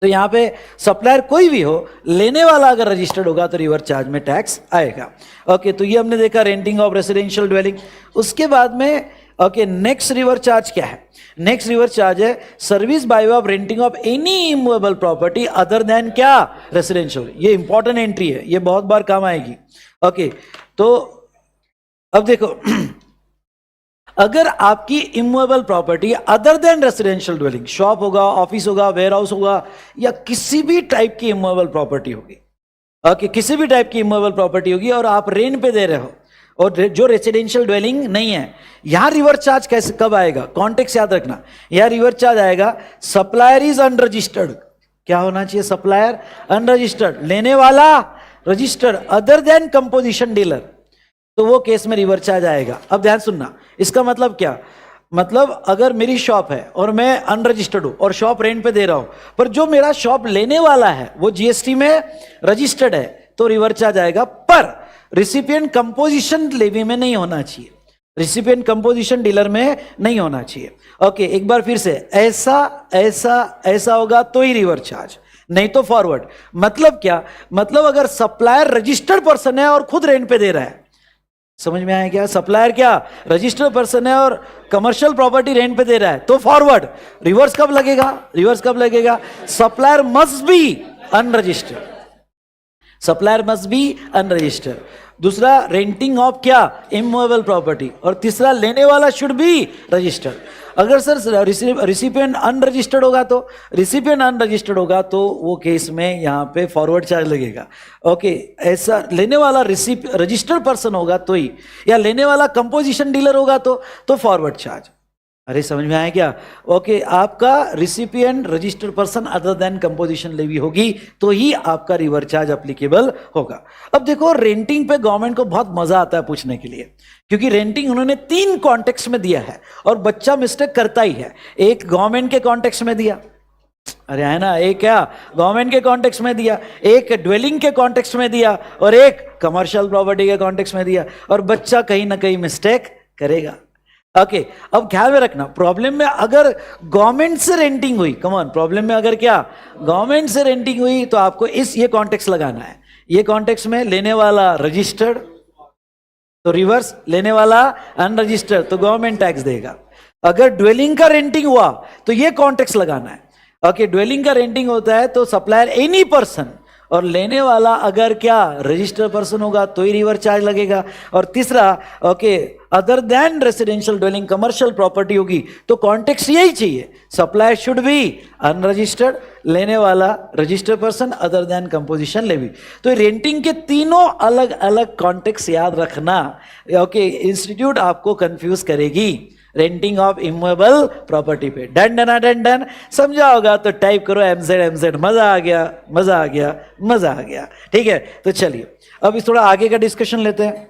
तो यहां पे सप्लायर कोई भी हो, लेने वाला अगर रजिस्टर्ड होगा तो रिवर चार्ज में टैक्स आएगा। ओके, तो ये हमने देखा रेंटिंग ऑफ रेसिडेंशियल ड्वेलिंग। उसके बाद में ओके, नेक्स्ट रिवर चार्ज क्या है, नेक्स्ट रिवर चार्ज है service by way of renting of any immovable property other than क्या, रेसिडेंशियल। ये इंपॉर्टेंट एंट्री है, ये बहुत बार काम आएगी। ओके, तो अब देखो अगर आपकी immovable property other than residential dwelling, shop होगा, ऑफिस होगा, वेयर हाउस होगा, या किसी भी टाइप की इमूवेबल प्रॉपर्टी होगी, ओके, किसी भी टाइप की इमूवेबल प्रॉपर्टी होगी और आप रेंट पे दे रहे हो और जो रेसिडेंशियल ड्वेलिंग नहीं है, यहां रिवर चार्ज कैसे कब आएगा, कॉन्टेक्स्ट याद रखना। यहां रिवर चार्ज आएगा सप्लायर इज अनरजिस्टर्ड, क्या होना चाहिए, सप्लायर अनरजिस्टर्ड, लेने वाला registered, other than composition dealer, तो वो केस में रिवर चार्ज आएगा। अब ध्यान सुनना, इसका मतलब क्या, मतलब अगर मेरी शॉप है और मैं अनरजिस्टर्ड हूं और शॉप रेंट पे दे रहा हूं, पर जो मेरा शॉप लेने वाला है वो जीएसटी में रजिस्टर्ड है, तो रिवर चार्ज आएगा, पर रिसिपिएंट कंपोजिशन लेवी में नहीं होना चाहिए, रिसिपिएंट कंपोजिशन डीलर में नहीं होना चाहिए। ओके, एक बार फिर से, ऐसा ऐसा ऐसा होगा तो ही रिवर चार्ज, नहीं तो फॉरवर्ड। मतलब क्या, मतलब अगर सप्लायर रजिस्टर्ड पर्सन है और खुद रेंट पे दे रहा है, समझ में आया क्या, सप्लायर क्या रजिस्टर्ड पर्सन है और कमर्शियल प्रॉपर्टी रेंट पे दे रहा है, तो फॉरवर्ड। रिवर्स कब लगेगा, रिवर्स कब लगेगा, supplier must be unregistered, supplier must be unregistered. दूसरा रेंटिंग ऑफ क्या, इमूवेबल प्रॉपर्टी, और तीसरा लेने वाला शुड बी रजिस्टर्ड। अगर सर रिसिपिएंट अनरजिस्टर्ड होगा, तो रिसिपिएंट अनरजिस्टर्ड होगा तो वो केस में यहाँ पे फॉरवर्ड चार्ज लगेगा। ओके, ऐसा लेने वाला रजिस्टर्ड पर्सन होगा तो ही, या लेने वाला कंपोजिशन डीलर होगा तो फॉरवर्ड चार्ज। अरे समझ में आया क्या, ओके, आपका recipient registered person other than composition levy होगी तो ही आपका रिवर चार्ज अप्लीकेबल होगा। अब देखो, रेंटिंग पे गवर्नमेंट को बहुत मजा आता है पूछने के लिए, क्योंकि रेंटिंग उन्होंने 3 कॉन्टेक्स्ट में दिया है और बच्चा मिस्टेक करता ही है। एक गवर्नमेंट के कॉन्टेक्स्ट में दिया, अरे है ना, एक क्या गवर्नमेंट के कॉन्टेक्स्ट में दिया, एक ड्वेलिंग के कॉन्टेक्स्ट में दिया, और एक कमर्शियल प्रॉपर्टी के कॉन्टेक्स्ट में दिया, और बच्चा कहीं ना कहीं मिस्टेक करेगा। ओके, अब ख्याल में रखना, प्रॉब्लम में अगर गवर्नमेंट से रेंटिंग हुई, कमॉन, प्रॉब्लम में अगर क्या गवर्नमेंट से रेंटिंग हुई तो आपको ये कॉन्टेक्स्ट लगाना है। ये कॉन्टेक्स्ट में लेने वाला रजिस्टर्ड तो रिवर्स, लेने वाला अनरजिस्टर्ड तो गवर्नमेंट टैक्स देगा। अगर ड्वेलिंग का रेंटिंग हुआ तो ये कॉन्टेक्स्ट लगाना है। ओके, ड्वेलिंग का रेंटिंग होता है तो सप्लायर एनी पर्सन, और लेने वाला अगर क्या रजिस्टर्ड पर्सन होगा तो ही रिवर चार्ज लगेगा। और तीसरा, okay, other than residential dwelling commercial property होगी तो कॉन्टेक्स्ट यही चाहिए, सप्लायर शुड बी अनरजिस्टर्ड, लेने वाला registered person, other than composition levy. तो रेंटिंग के तीनों अलग अलग कॉन्टेक्स्ट याद रखना। ओके, इंस्टीट्यूट आपको कंफ्यूज करेगी रेंटिंग ऑफ इमूवेबल प्रॉपर्टी पे। डन डन डन डन, समझा होगा तो टाइप करो एमजेड एमजेड, मजा आ गया, मजा आ गया, मजा आ गया। ठीक है, तो चलिए अब इस थोड़ा आगे का डिस्कशन लेते हैं।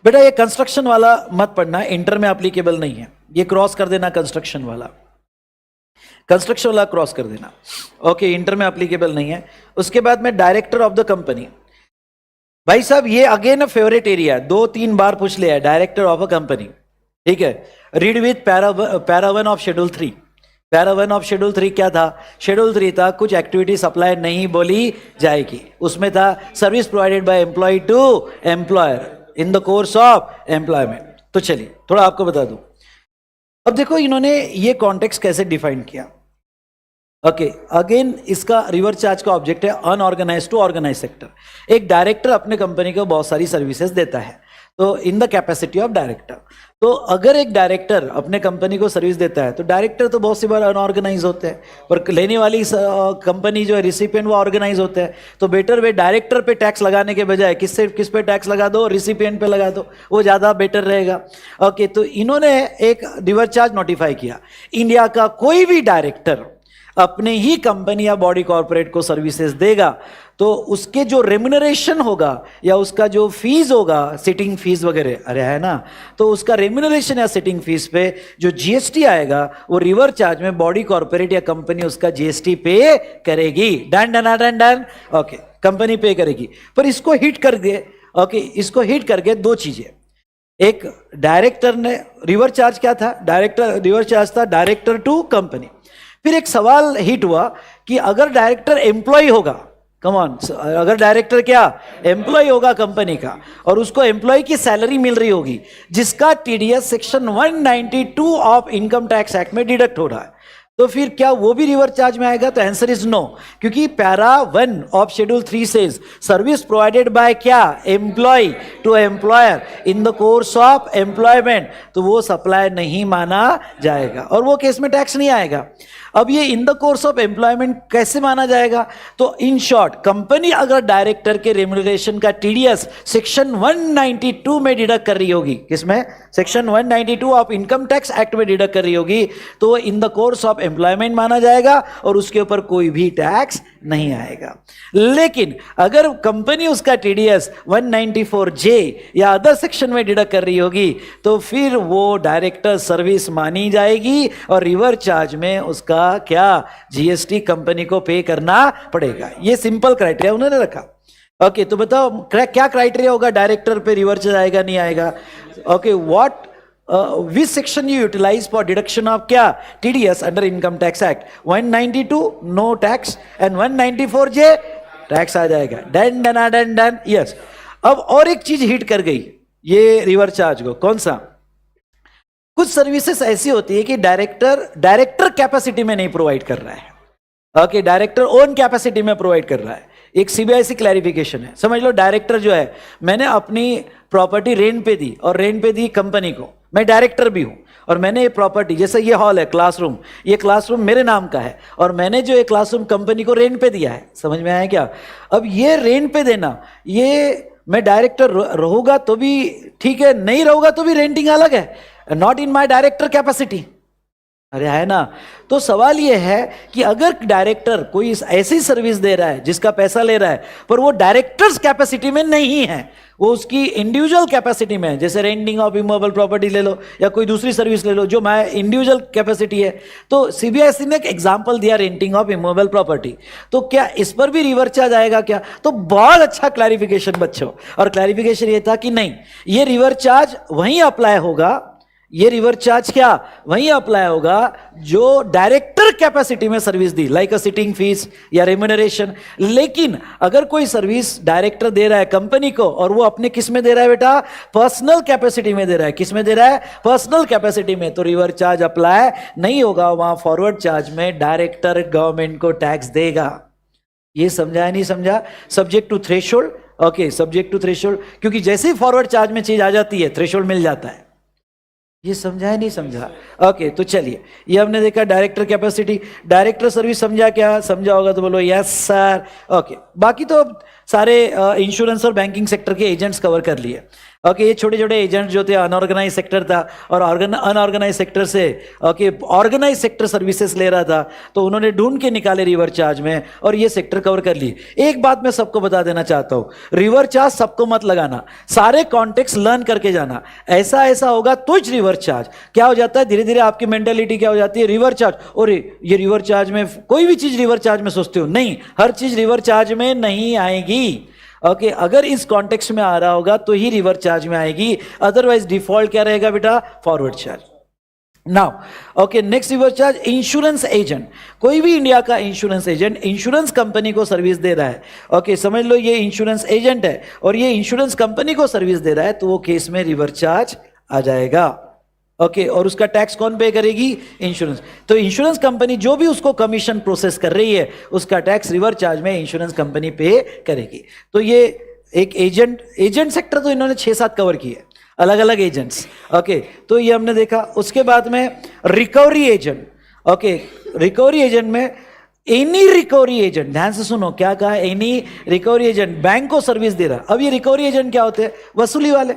बेटा ये कंस्ट्रक्शन वाला मत पढ़ना, इंटर में एप्लीकेबल नहीं है, ये क्रॉस कर देना, कंस्ट्रक्शन वाला क्रॉस कर देना। ओके, इंटर में एप्लीकेबल नहीं है। उसके बाद में डायरेक्टर ऑफ द कंपनी, भाई साहब ये अगेन फेवरेट एरिया है, 2-3 बार पूछ लिया है, डायरेक्टर ऑफ अ कंपनी। ठीक है, read with para 1 of schedule 3। Para 1 of schedule 3 क्या था? शेड्यूल 3 था कुछ एक्टिविटी सप्लाई नहीं बोली जाएगी, उसमें था service provided by employee to employer in the course of employment. तो चलिए थोड़ा आपको बता दूं। अब देखो इन्होंने ये कॉन्टेक्स्ट कैसे डिफाइन किया। ओके, अगेन इसका रिवर चार्ज का ऑब्जेक्ट है अनऑर्गेनाइज टू ऑर्गेनाइज सेक्टर। एक डायरेक्टर अपने कंपनी को बहुत सारी सर्विसेज देता है, तो इन द कैपेसिटी ऑफ डायरेक्टर। तो अगर एक डायरेक्टर अपने कंपनी को सर्विस देता है तो डायरेक्टर तो बहुत सी बार अनऑर्गेनाइज होते हैं, पर लेने वाली कंपनी जो है रिसिपिएंट वो ऑर्गेनाइज होते हैं। तो बेटर वे डायरेक्टर पे टैक्स लगाने के बजाय किस पे टैक्स लगा दो? रिसिपिएंट पे लगा दो, वो ज़्यादा बेटर रहेगा। ओके, तो इन्होंने एक रिवर चार्ज नोटिफाई किया। इंडिया का कोई भी डायरेक्टर अपने ही कंपनी या बॉडी कॉर्पोरेट को सर्विसेज देगा तो उसके जो रेम्यूनरेशन होगा या उसका जो फीस होगा, सिटिंग फीस वगैरह, अरे है ना, तो उसका रेम्यूनरेशन या सिटिंग फीस पे जो जीएसटी आएगा वो रिवर चार्ज में बॉडी कॉर्पोरेट या कंपनी उसका जीएसटी पे करेगी। Done done done done. Okay, company पे करेगी। पर इसको हिट कर दे, ओके, इसको हिट करके दो चीजें। एक, डायरेक्टर ने रिवर चार्ज क्या था? रिवर चार्ज था डायरेक्टर टू कंपनी। फिर एक सवाल हिट हुआ कि अगर डायरेक्टर एम्प्लॉय होगा, कम ऑन, अगर डायरेक्टर क्या एम्प्लॉय होगा कंपनी का और उसको एम्प्लॉय की सैलरी मिल रही होगी जिसका TDS section 192 of income tax act में डिडक्ट हो रहा है, तो फिर क्या वो भी रिवर चार्ज में आएगा? तो आंसर इज नो, क्योंकि para 1 of schedule 3 says service provided by क्या? Employee to employer in the course of employment, तो वो सप्लाई नहीं माना जाएगा और वो केस में टैक्स नहीं आएगा। अब ये इन द कोर्स ऑफ एम्प्लॉयमेंट कैसे माना जाएगा? तो इन शॉर्ट, कंपनी अगर डायरेक्टर के रेम्यूनरेशन का टीडीएस सेक्शन 192 में डिडक्ट कर रही होगी, किसमें? Section 192 of income tax act में डिडक्ट कर रही होगी, तो वो इन द कोर्स ऑफ एम्प्लॉयमेंट माना जाएगा और उसके ऊपर कोई भी टैक्स नहीं आएगा। लेकिन अगर कंपनी उसका टीडीएस 194J या अदर सेक्शन में डिडक्ट कर रही होगी तो फिर वो डायरेक्टर सर्विस मानी जाएगी और रिवर चार्ज में उसका क्या? जीएसटी कंपनी को पे करना पड़ेगा। ये सिंपल क्राइटेरिया उन्होंने रखा। ओके, तो बताओ क्या क्राइटेरिया होगा डायरेक्टर पे रिवर चार्ज आएगा नहीं आएगा? Okay, what which section you utilize for deduction of क्या? TDS under income tax act 192 no tax and 194J tax आ जाएगा। Done done done done. Yes, अब और एक चीज हिट कर गई ये रिवर चार्ज को, कौन सा? कुछ सर्विसेज ऐसी होती है कि डायरेक्टर कैपेसिटी में नहीं प्रोवाइड कर रहा है। ओके, डायरेक्टर ओन कैपेसिटी में प्रोवाइड कर रहा है। एक सीबीआईसी क्लैरिफिकेशन है, समझ लो डायरेक्टर जो है, मैंने अपनी प्रॉपर्टी रेंट पे दी और रेंट पे दी कंपनी को, मैं डायरेक्टर भी हूं और मैंने ये प्रॉपर्टी, जैसे ये हॉल है क्लासरूम, ये क्लासरूम मेरे नाम का है और मैंने जो ये क्लासरूम कंपनी को रेंट पे दिया है, समझ में आया क्या? अब ये रेंट पे देना, ये मैं डायरेक्टर रहूंगा तो भी ठीक है, नहीं रहूंगा तो भी रेंटिंग अलग है, not in my director capacity. अरे है ना, तो सवाल यह है कि अगर डायरेक्टर कोई ऐसी सर्विस दे रहा है जिसका पैसा ले रहा है पर वो डायरेक्टर्स कैपेसिटी में नहीं है, वो उसकी इंडिविजुअल कैपेसिटी में है, जैसे रेंटिंग ऑफ इमूवेबल प्रॉपर्टी ले लो या कोई दूसरी सर्विस ले लो जो मैं इंडिविजुअल कैपेसिटी है, तो सीबीआईसी ने एक एग्जांपल दिया रेंटिंग ऑफ इमूवेबल प्रॉपर्टी, तो क्या इस पर भी रिवर चार्ज आएगा क्या? तो बहुत अच्छा क्लैरिफिकेशन बच्चों, और क्लैरिफिकेशन ये था कि नहीं, ये रिवर चार्ज वहीं अप्लाई होगा, ये रिवर चार्ज क्या वहीं अप्लाई होगा जो डायरेक्टर कैपेसिटी में service the, like a sitting fees या रेम्यूनरेशन। लेकिन अगर कोई सर्विस डायरेक्टर दे रहा है कंपनी को और वो अपने किस में दे रहा है बेटा? पर्सनल कैपेसिटी में दे रहा है। किस में दे रहा है? पर्सनल कैपेसिटी में, तो रिवर चार्ज अप्लाई नहीं होगा, वहां फॉरवर्ड चार्ज में डायरेक्टर गवर्नमेंट को टैक्स देगा। ये समझा है नहीं समझा? Subject to threshold. Okay, subject to threshold, क्योंकि जैसे ही फॉरवर्ड चार्ज में चीज आ जाती है थ्रेशोल्ड मिल जाता है। ये समझा है नहीं समझा? ओके, तो चलिए, ये हमने देखा डायरेक्टर कैपेसिटी, डायरेक्टर सर्विस समझा क्या? समझा होगा तो बोलो यस सर। ओके, बाकी तो सारे इंश्योरेंस और बैंकिंग सेक्टर के एजेंट्स कवर कर लिए। ओके, ये छोटे छोटे एजेंट जो थे, अनऑर्गेनाइज सेक्टर था और अनऑर्गेनाइज सेक्टर से ओके ऑर्गेनाइज सेक्टर सर्विसेज ले रहा था, तो उन्होंने ढूंढ के निकाले रिवर चार्ज में और ये सेक्टर कवर कर लिए। एक बात मैं सबको बता देना चाहता हूं, रिवर चार्ज सबको मत लगाना, सारे कॉन्टेक्स्ट लर्न करके जाना। ऐसा ऐसा होगा तो रिवर चार्ज क्या हो जाता है, धीरे धीरे आपकी मेंटेलिटी क्या हो जाती है, रिवर चार्ज, और ये रिवर चार्ज में कोई भी चीज रिवर चार्ज में सोचते हो, नहीं, हर चीज रिवर चार्ज में नहीं आएगी। ओके, अगर इस कॉन्टेक्स्ट में आ रहा होगा तो ही रिवर चार्ज में आएगी, अदरवाइज डिफॉल्ट क्या रहेगा बेटा? Forward charge. Now okay, next reverse charge insurance agent. कोई भी इंडिया का इंश्योरेंस एजेंट इंश्योरेंस कंपनी को सर्विस दे रहा है, ओके समझ लो ये इंश्योरेंस एजेंट है और ये इंश्योरेंस कंपनी को सर्विस दे रहा है, तो वो केस में रिवर्स चार्ज आ जाएगा, ओके और उसका टैक्स कौन पे करेगी? इंश्योरेंस। तो इंश्योरेंस कंपनी जो भी उसको कमीशन प्रोसेस कर रही है उसका टैक्स रिवर्स चार्ज में इंश्योरेंस कंपनी पे करेगी। तो ये एक एजेंट सेक्टर तो इन्होंने 6-7 कवर किए, अलग अलग एजेंट्स, ओके तो ये हमने देखा। उसके बाद में recovery agent, okay recovery agent में एनी रिकवरी एजेंट, ध्यान से सुनो क्या कहा, एनी रिकवरी एजेंट बैंक को सर्विस दे रहा। अब ये रिकवरी एजेंट क्या होते हैं? वसूली वाले,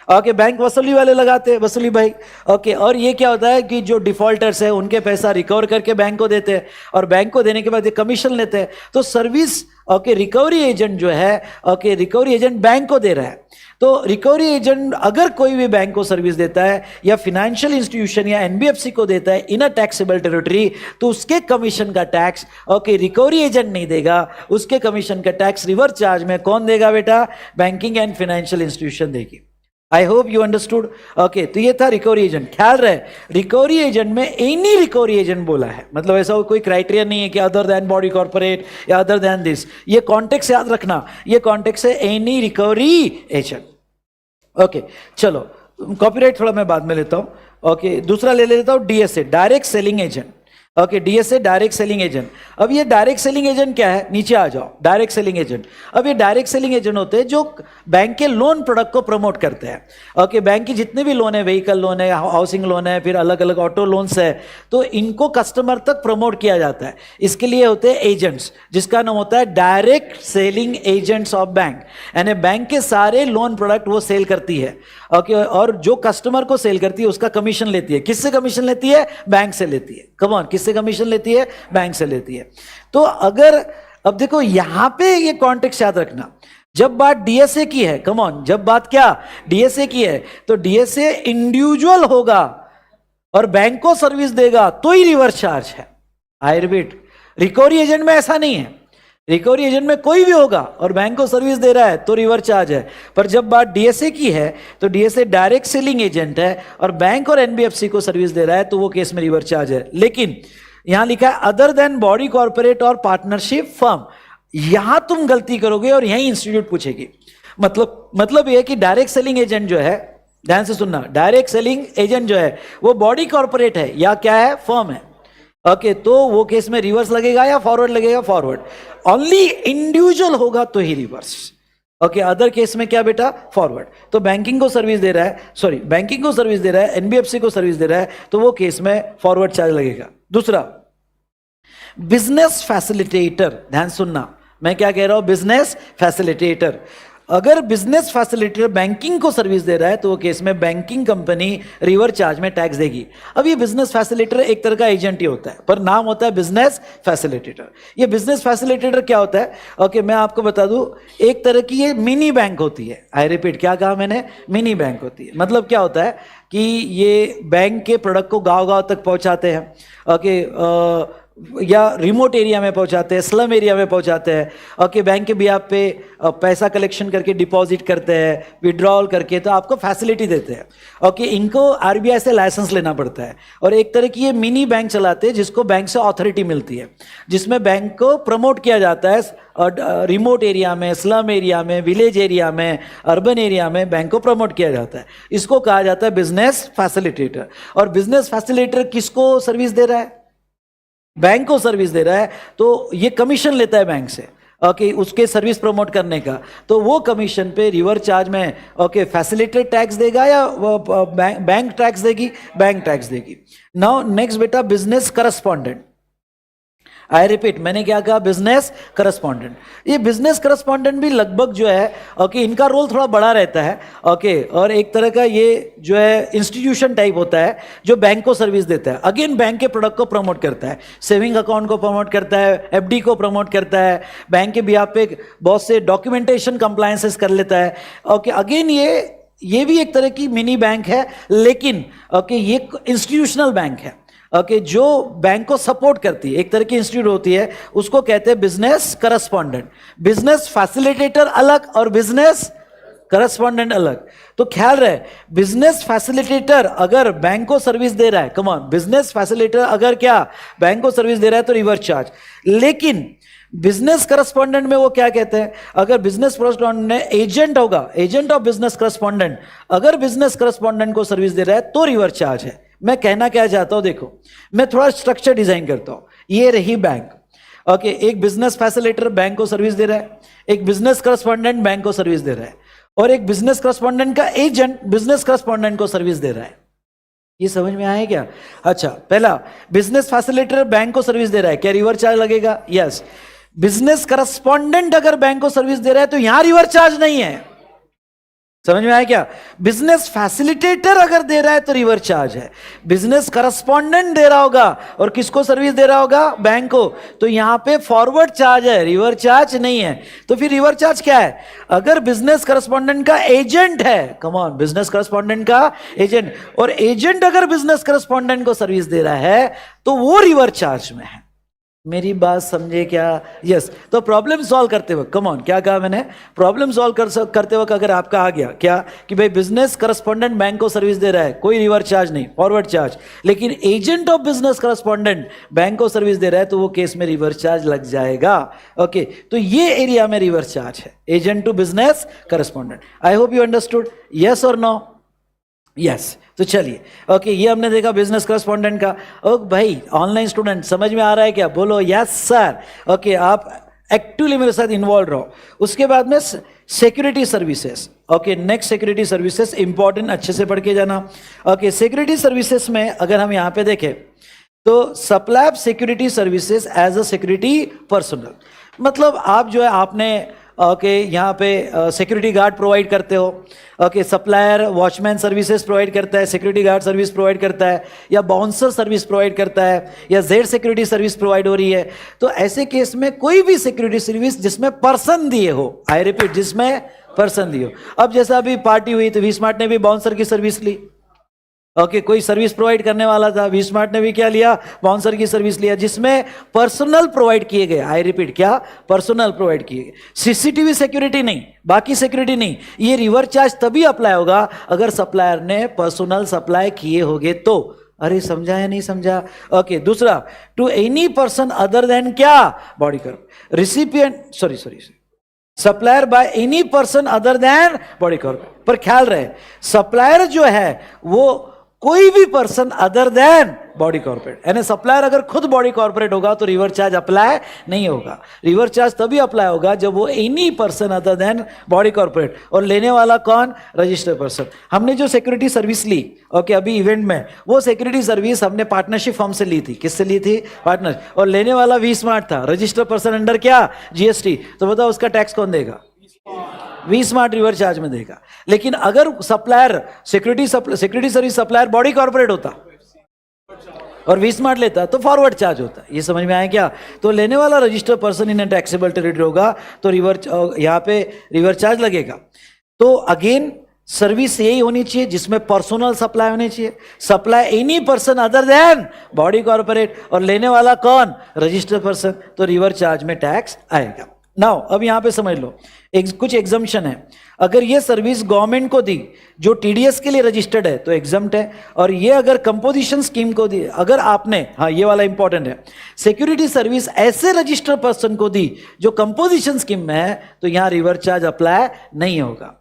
ओके बैंक वसूली वाले लगाते हैं, वसूली भाई, ओके और ये क्या होता है कि जो डिफॉल्टर्स है उनके पैसा रिकवर करके बैंक को देते हैं और बैंक को देने के बाद ये कमीशन लेते हैं। तो सर्विस ओके रिकवरी एजेंट जो है, ओके रिकवरी एजेंट बैंक को दे रहा है। तो रिकवरी एजेंट अगर कोई भी बैंक को सर्विस देता है या फाइनेंशियल इंस्टीट्यूशन या एनबीएफसी को देता है इन अ टैक्सेबल टेरिटरी, तो उसके कमीशन का टैक्स ओके रिकवरी एजेंट नहीं देगा, उसके कमीशन का टैक्स रिवर्स चार्ज में कौन देगा बेटा? बैंकिंग एंड फाइनेंशियल इंस्टीट्यूशन देगी। आई होप यू अंडरस्टूड, ओके तो ये था रिकवरी एजेंट। ख्याल रहे रिकवरी एजेंट में एनी रिकवरी एजेंट बोला है, मतलब ऐसा कोई क्राइटेरिया नहीं है कि अदर देन बॉडी कॉर्पोरेट या अदर देन दिस, ये कॉन्टेक्स्ट याद रखना, ये कॉन्टेक्स्ट है एनी रिकवरी एजेंट, ओके चलो कॉपीराइट थोड़ा मैं बाद में लेता हूं, ओके दूसरा ले लेता हूं DSA, direct selling agent, okay DSA direct selling agent. अब ये डायरेक्ट सेलिंग एजेंट क्या है? नीचे आ जाओ, डायरेक्ट सेलिंग एजेंट। अब ये डायरेक्ट सेलिंग एजेंट होते हैं जो बैंक के लोन प्रोडक्ट को प्रमोट करते हैं, ओके बैंक की जितने भी लोन है, व्हीकल लोन है, हाउसिंग लोन है, फिर अलग अलग ऑटो लोन्स है, तो इनको कस्टमर तक प्रमोट किया जाता है। इसके लिए होते हैं एजेंट्स, जिसका नाम होता है direct selling agents of bank, यानी बैंक के सारे लोन प्रोडक्ट वो सेल करती है, ओके और जो कस्टमर को सेल करती है उसका कमीशन लेती है। किससे कमीशन लेती है? बैंक से लेती है। कम ऑन, किससे कमीशन लेती है? बैंक से लेती है। तो अगर अब देखो यहां पे ये कॉन्टेक्स्ट याद रखना, जब बात डीएसए की है, कम ऑन जब बात क्या डीएसए की है, तो डीएसए इंडिविजुअल होगा और बैंक को सर्विस देगा तो ही रिवर्स चार्ज है। आई रिपीट, रिकवरी एजेंट में ऐसा नहीं है, रिकवरी एजेंट में कोई भी होगा और बैंक को सर्विस दे रहा है तो रिवर्स चार्ज है। पर जब बात डीएसए की है तो डीएसए डायरेक्ट सेलिंग एजेंट है और बैंक और एनबीएफसी को सर्विस दे रहा है, तो वो केस में रिवर्स चार्ज है। लेकिन यहां लिखा है अदर देन बॉडी कॉर्पोरेट और पार्टनरशिप फर्म, यहां तुम गलती करोगे और यही इंस्टीट्यूट पूछेगी। मतलब यह कि डायरेक्ट सेलिंग एजेंट जो है, ध्यान से सुनना, डायरेक्ट सेलिंग एजेंट जो है वो बॉडी कॉर्पोरेट है या क्या है? फर्म है, ओके तो वो केस में रिवर्स लगेगा या फॉरवर्ड लगेगा? फॉरवर्ड। ओनली इंडिविजुअल होगा तो ही रिवर्स, ओके अदर केस में क्या बेटा? फॉरवर्ड। तो बैंकिंग को सर्विस दे रहा है, सॉरी बैंकिंग को सर्विस दे रहा है, एनबीएफसी को सर्विस दे रहा है, तो वो केस में फॉरवर्ड चार्ज लगेगा। दूसरा बिजनेस फैसिलिटेटर, ध्यान सुनना मैं क्या कह रहा हूं, बिजनेस फैसिलिटेटर। अगर बिजनेस फैसिलिटेटर बैंकिंग को सर्विस दे रहा है तो वो केस में बैंकिंग कंपनी रिवर्स चार्ज में टैक्स देगी। अब ये बिजनेस फैसिलिटेटर एक तरह का एजेंट ही होता है, पर नाम होता है बिजनेस फैसिलिटेटर। ये बिजनेस फैसिलिटेटर क्या होता है? ओके मैं आपको बता दूं, एक तरह की ये मिनी बैंक होती है। आई रिपीट, क्या कहा मैंने? मिनी बैंक होती है। मतलब क्या होता है कि ये बैंक के प्रोडक्ट को गांव-गांव तक पहुंचाते हैं, ओके या रिमोट एरिया में पहुंचाते हैं, स्लम एरिया में पहुंचाते हैं, ओके बैंक के भी आप पे पैसा कलेक्शन करके डिपॉजिट करते हैं, विड्रॉल करके, तो आपको फैसिलिटी देते हैं। ओके इनको आरबीआई से लाइसेंस लेना पड़ता है और एक तरह की ये मिनी बैंक चलाते हैं जिसको बैंक से अथॉरिटी मिलती है, जिसमें बैंक को प्रमोट किया जाता है रिमोट एरिया में, स्लम एरिया में, विलेज एरिया में, अर्बन एरिया में बैंक को प्रमोट किया जाता है। इसको कहा जाता है बिजनेस फैसिलिटेटर। और बिजनेस फैसिलिटेटर किसको सर्विस दे रहा है? बैंक को सर्विस दे रहा है, तो ये कमीशन लेता है बैंक से, ओके उसके सर्विस प्रमोट करने का, तो वो कमीशन पे रिवर्स चार्ज में ओके फैसिलिटेटर टैक्स देगा या बैंक टैक्स देगी? बैंक टैक्स देगी। नाउ नेक्स्ट बेटा बिजनेस करस्पॉन्डेंट। आई रिपीट, मैंने क्या कहा? Business correspondent. ये बिजनेस करस्पॉन्डेंट भी लगभग जो है ओके इनका रोल थोड़ा बड़ा रहता है, ओके और एक तरह का ये जो है इंस्टीट्यूशन टाइप होता है जो बैंक को सर्विस देता है। अगेन बैंक के प्रोडक्ट को प्रमोट करता है, सेविंग अकाउंट को प्रमोट करता है, एफडी को प्रमोट करता है, बैंक के बिहाफ पे बहुत से डॉक्यूमेंटेशन कंप्लायंसेस कर लेता है। ओके अगेन ये भी एक तरह की मिनी बैंक है, लेकिन ओके ये इंस्टीट्यूशनल बैंक है, ओके जो बैंक को सपोर्ट करती है, एक तरह की इंस्टीट्यूट होती है, उसको कहते हैं बिजनेस करस्पॉन्डेंट। बिजनेस फैसिलिटेटर अलग और बिजनेस करस्पॉन्डेंट अलग। तो ख्याल रहे, बिजनेस फैसिलिटेटर अगर बैंक को सर्विस दे रहा है, कम ऑन, बिजनेस फैसिलिटेटर अगर क्या बैंक को सर्विस दे रहा है तो रिवर्स चार्ज। लेकिन बिजनेस करस्पॉन्डेंट में वो क्या कहते हैं, अगर बिजनेस करस्पॉन्डेंट एजेंट होगा, एजेंट ऑफ बिजनेस करस्पॉन्डेंट, अगर बिजनेस करस्पॉन्डेंट को सर्विस दे रहा है तो रिवर्स चार्ज है। मैं कहना क्या चाहता हूं, देखो मैं थोड़ा स्ट्रक्चर डिजाइन करता हूं। ये रही बैंक, ओके, एक बिजनेस फैसिलिटेटर बैंक को सर्विस दे रहा है, एक बिजनेस करस्पॉन्डेंट बैंक को सर्विस दे रहा है, और एक बिजनेस करस्पॉन्डेंट का एजेंट बिजनेस करस्पॉन्डेंट को सर्विस दे रहा है। ये समझ में आया क्या? अच्छा, पहला, बिजनेस फैसिलिटेटर बैंक को सर्विस दे रहा है, क्या रिवर्स चार्ज लगेगा? यस। बिजनेस करस्पॉन्डेंट अगर बैंक को सर्विस दे रहा है तो यहां रिवर्स चार्ज नहीं है। समझ में आया क्या? बिजनेस फैसिलिटेटर अगर दे रहा है तो रिवर्स चार्ज है। बिजनेस करस्पॉन्डेंट दे रहा होगा और किसको सर्विस दे रहा होगा? बैंक को, तो यहां पे फॉरवर्ड चार्ज है, रिवर्स चार्ज नहीं है। तो फिर रिवर्स चार्ज क्या है? अगर बिजनेस करस्पॉन्डेंट का एजेंट है, कम ऑन, बिजनेस करस्पॉन्डेंट का एजेंट, और एजेंट अगर बिजनेस करस्पॉन्डेंट को सर्विस दे रहा है तो वो रिवर्स चार्ज में है। मेरी बात समझे क्या? यस। तो प्रॉब्लम सॉल्व करते वक्त, कम ऑन, क्या कहा मैंने? प्रॉब्लम सॉल्व करते वक्त अगर आपका आ गया क्या कि भाई बिजनेस करस्पॉन्डेंट बैंक को सर्विस दे रहा है, कोई रिवर्स चार्ज नहीं, फॉरवर्ड चार्ज, लेकिन agent of business correspondent bank को सर्विस दे रहा है तो वो केस में रिवर्स चार्ज लग जाएगा। ओके, तो ये एरिया में रिवर्स चार्ज है, agent to business correspondent. I hope you understood, yes और नो? यस। तो चलिए, ओके, ये हमने देखा बिजनेस करस्पॉन्डेंट का। ओके भाई, ऑनलाइन स्टूडेंट समझ में आ रहा है क्या? बोलो यस सर। ओके, आप एक्टिवली मेरे साथ इन्वॉल्व रहो। उसके बाद में security services. Okay, next security services important, अच्छे से पढ़ के जाना। ओके, सिक्योरिटी सर्विसेज में अगर हम यहाँ पे देखें तो supply of security services as a security personnel, मतलब आप जो है आपने यहाँ पे सिक्योरिटी गार्ड प्रोवाइड करते हो। सप्लायर वॉचमैन सर्विसेज प्रोवाइड करता है, सिक्योरिटी गार्ड सर्विस प्रोवाइड करता है, या बाउंसर सर्विस प्रोवाइड करता है, या जेड सिक्योरिटी सर्विस प्रोवाइड हो रही है। तो ऐसे केस में कोई भी सिक्योरिटी सर्विस जिसमें पर्सन दिए हो, आई रिपीट, जिसमें पर्सन दिए हो। अब जैसा अभी पार्टी हुई तो वी स्मार्ट ने भी बाउंसर की सर्विस ली। कोई सर्विस प्रोवाइड करने वाला था, वी स्मार्ट ने भी क्या लिया? बाउंसर की सर्विस लिया, जिसमें पर्सनल प्रोवाइड किए गए। आई रिपीट, क्या? पर्सनल प्रोवाइड किए गए। सीसीटीवी सिक्योरिटी नहीं, बाकी सिक्योरिटी नहीं। ये रिवर्स चार्ज तभी अप्लाई होगा अगर सप्लायर ने पर्सनल सप्लाई किए होंगे तो। अरे समझा या नहीं समझा? ओके, दूसरा, to any person other than क्या? Body corporate, recipient, sorry supplier by any person other than body corporate. पर ख्याल रहे, सप्लायर जो है वो कोई भी person other than body corporate, यानी सप्लायर अगर खुद बॉडी कॉर्पोरेट होगा तो रिवर्स चार्ज अप्लाई नहीं होगा। रिवर्स चार्ज तभी अप्लाई होगा जब वो any person other than body corporate, और लेने वाला कौन? Registered person. हमने जो सिक्योरिटी सर्विस ली, ओके, अभी इवेंट में, वो सिक्योरिटी सर्विस हमने पार्टनरशिप फर्म से ली थी। किससे ली थी? पार्टनर। और लेने वाला वी स्मार्ट था, रजिस्टर्ड पर्सन अंडर क्या? जीएसटी। तो बताओ उसका टैक्स कौन देगा? वी स्मार्ट रिवर्स चार्ज में देगा। लेकिन अगर supplier security service supplier body corporate होता और वी स्मार्ट लेता तो फॉरवर्ड चार्ज होता। ये समझ में आया क्या? तो लेने वाला registered person in taxable territory होगा तो रिवर्स, यहाँ पे रिवर्स चार्ज लगेगा। तो अगेन सर्विस यही होनी चाहिए जिसमें पर्सनल सप्लाई होनी चाहिए, supply any person other than body corporate, और लेने वाला कौन? Registered person. तो रिवर्स चार्ज में टैक्स आएगा। नाउ अब यहां पे समझ लो, कुछ एग्जम्पशन है। अगर ये सर्विस गवर्नमेंट को दी जो टीडीएस के लिए रजिस्टर्ड है तो एग्जम्प्ट है, और ये अगर कंपोजिशन स्कीम को दी, अगर आपने, हाँ ये वाला इंपॉर्टेंट है, सिक्योरिटी सर्विस ऐसे रजिस्टर्ड पर्सन को दी जो कंपोजिशन स्कीम में है तो यहां रिवर्स चार्ज अप्लाई नहीं होगा।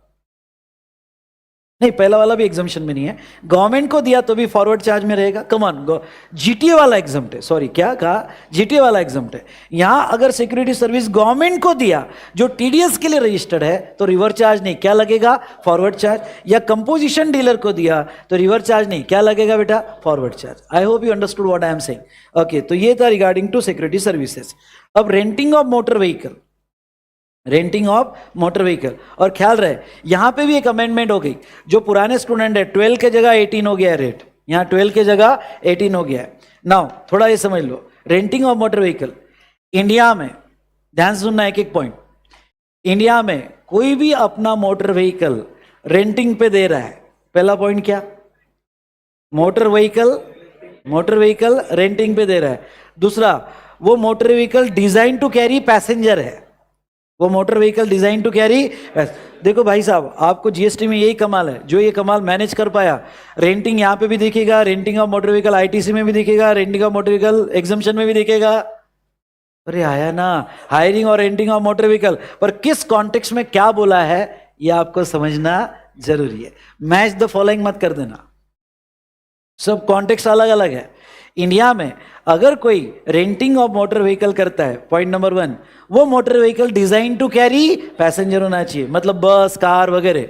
नहीं, पहला वाला भी एग्जाम्पशन में नहीं है, गवर्नमेंट को दिया तो भी फॉरवर्ड चार्ज में रहेगा। कम ऑन, जीटीए वाला एग्जाम्प्ट है, सॉरी क्या कहा? जीटीए वाला एग्जाम्प्ट है। यहां अगर सिक्योरिटी सर्विस गवर्नमेंट को दिया जो टीडीएस के लिए रजिस्टर्ड है तो रिवर्स चार्ज नहीं, क्या लगेगा? Forward charge. या कंपोजिशन डीलर को दिया तो रिवर्स चार्ज नहीं, क्या लगेगा बेटा? Forward charge. I hope you understood what I am saying. Okay, तो ये था रिगार्डिंग टू सिक्योरिटी सर्विसेज। अब renting of motor vehicle, renting of motor vehicle, और ख्याल रहे यहां पे भी एक अमेंडमेंट हो गई। जो पुराने स्टूडेंट है 12 के जगह 18 हो गया है रेट, यहां 12 के जगह 18 हो गया है। नाउ थोड़ा ये समझ लो, renting of motor vehicle India में, ध्यान से सुनना एक एक पॉइंट, इंडिया में कोई भी अपना मोटर व्हीकल रेंटिंग पे दे रहा है। पहला पॉइंट क्या? मोटर व्हीकल रेंटिंग पे दे रहा है। दूसरा, वो motor vehicle design to carry passenger है, वो motor vehicle design to carry. देखो भाई साहब, आपको जीएसटी में यही कमाल है, जो ये कमाल मैनेज कर पाया। रेंटिंग यहाँ पे भी दिखेगा, renting of motor vehicle ITC में भी दिखेगा, renting of motor vehicle exemption में भी दिखेगा। अरे आया ना, हायरिंग और रेंटिंग ऑफ मोटर व्हीकल, पर किस कॉन्टेक्स्ट में क्या बोला है ये आपको समझना जरूरी है। मैच द फॉलोइंग मत कर देना, सब कॉन्टेक्स्ट अलग अलग है। इंडिया में अगर कोई रेंटिंग ऑफ मोटर व्हीकल करता है, पॉइंट नंबर 1, वो motor vehicle design to carry passenger होना चाहिए, मतलब बस कार वगैरह।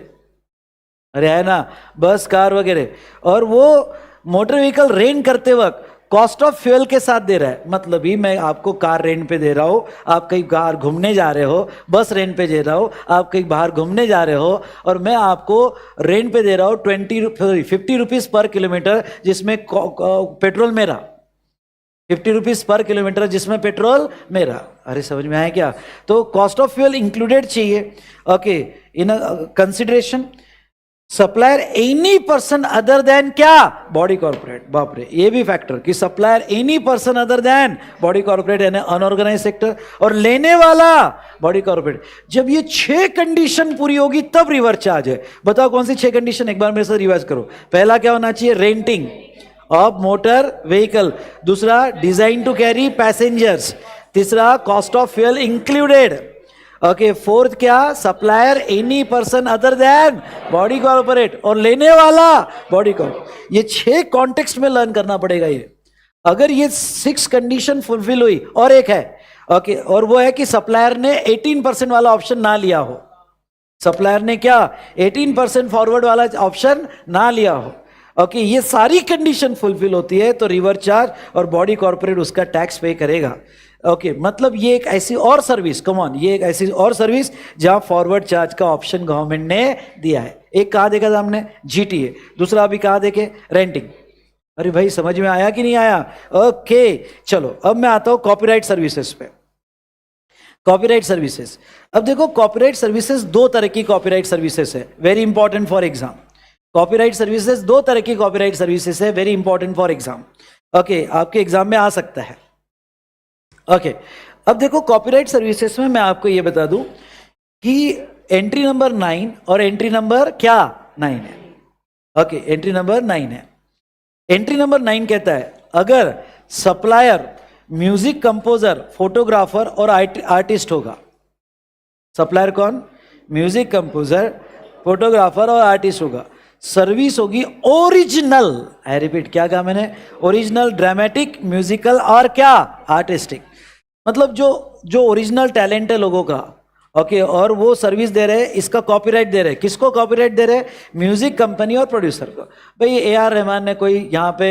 अरे है ना, बस कार वगैरह। और वो मोटर व्हीकल रेंट करते वक्त कॉस्ट ऑफ फ्यूल के साथ दे रहा है, मतलब ही मैं आपको कार रेंट पे दे रहा हूँ, आप कहीं बाहर घूमने जा रहे हो, बस रेंट पे दे रहा हूँ, आप कहीं बाहर घूमने जा रहे हो, और मैं आपको रेंट पे दे रहा हूँ 50 रुपीज़ पर किलोमीटर, जिसमें पेट्रोल मेरा, 50 रुपीज़ पर किलोमीटर जिसमें पेट्रोल मेरा। अरे समझ में आया क्या? तो कॉस्ट ऑफ फ्यूल इंक्लूडेड चाहिए। Okay, in consideration supplier any person other than क्या, बॉडी कॉर्पोरेट। बाप रे, ये भी फैक्टर कि supplier any person other than body corporate यानी अनऑर्गेनाइज सेक्टर, और लेने वाला बॉडी कॉर्पोरेट। जब ये 6 कंडीशन पूरी होगी तब रिवर्स चार्ज है। बताओ कौन सी 6 कंडीशन, एक बार मेरे साथ रिवाइज करो। पहला क्या होना चाहिए, रेंटिंग ऑफ मोटर व्हीकल। दूसरा, डिजाइन टू कैरी पैसेंजर्स। तीसरा, cost of fuel included. Okay, fourth क्या, supplier any person other than body corporate, और लेने वाला बॉडी कॉर्पोरेट। ये 6 कॉन्टेक्स्ट में लर्न करना पड़ेगा ये। अगर ये 6 कंडीशन फुलफिल हुई, और एक है ओके, और वो है कि सप्लायर ने 18% वाला ऑप्शन ना लिया हो। सप्लायर ने क्या, 18% फॉरवर्ड वाला ऑप्शन ना लिया हो। ओके, ये सारी कंडीशन फुलफिल होती है तो रिवर्स चार्ज और बॉडी कॉर्पोरेट उसका टैक्स पे करेगा। ओके, मतलब ये एक ऐसी और सर्विस, कम ऑन, ये एक ऐसी और सर्विस जहां फॉरवर्ड चार्ज का ऑप्शन गवर्नमेंट ने दिया है। एक कहा देखा था हमने, जीटीए, दूसरा अभी कहा देखे, रेंटिंग। अरे भाई समझ में आया कि नहीं आया? ओके चलो, अब मैं आता हूं कॉपीराइट सर्विसेज पे। कॉपीराइट सर्विसेज, अब देखो कॉपीराइट सर्विसेज 2 तरह की कॉपीराइट सर्विसेज है, very important for exam. Copyright services 2 तरह की कॉपीराइट सर्विसेज है, very important for exam. Okay, आपके एग्जाम में आ सकता है। ओके, अब देखो कॉपीराइट सर्विसेज में मैं आपको ये बता दूं कि एंट्री नंबर 9 और एंट्री नंबर क्या 9 है। ओके, एंट्री नंबर 9 है। एंट्री नंबर 9 कहता है अगर सप्लायर म्यूजिक कंपोजर, फोटोग्राफर और आर्टिस्ट होगा। सप्लायर कौन, म्यूजिक कंपोजर, फोटोग्राफर और आर्टिस्ट होगा। सर्विस होगी ओरिजिनल, आई रिपीट, क्या कहा मैंने, ओरिजिनल, ड्रामेटिक, म्यूजिकल और क्या, आर्टिस्टिक। मतलब जो ओरिजिनल टैलेंट है लोगों का, ओके, और वो सर्विस दे रहे हैं, इसका कॉपीराइट दे रहे हैं। किसको कॉपीराइट दे रहे हैं? म्यूजिक कंपनी और प्रोड्यूसर को। भाई AR रहमान ने कोई यहाँ पे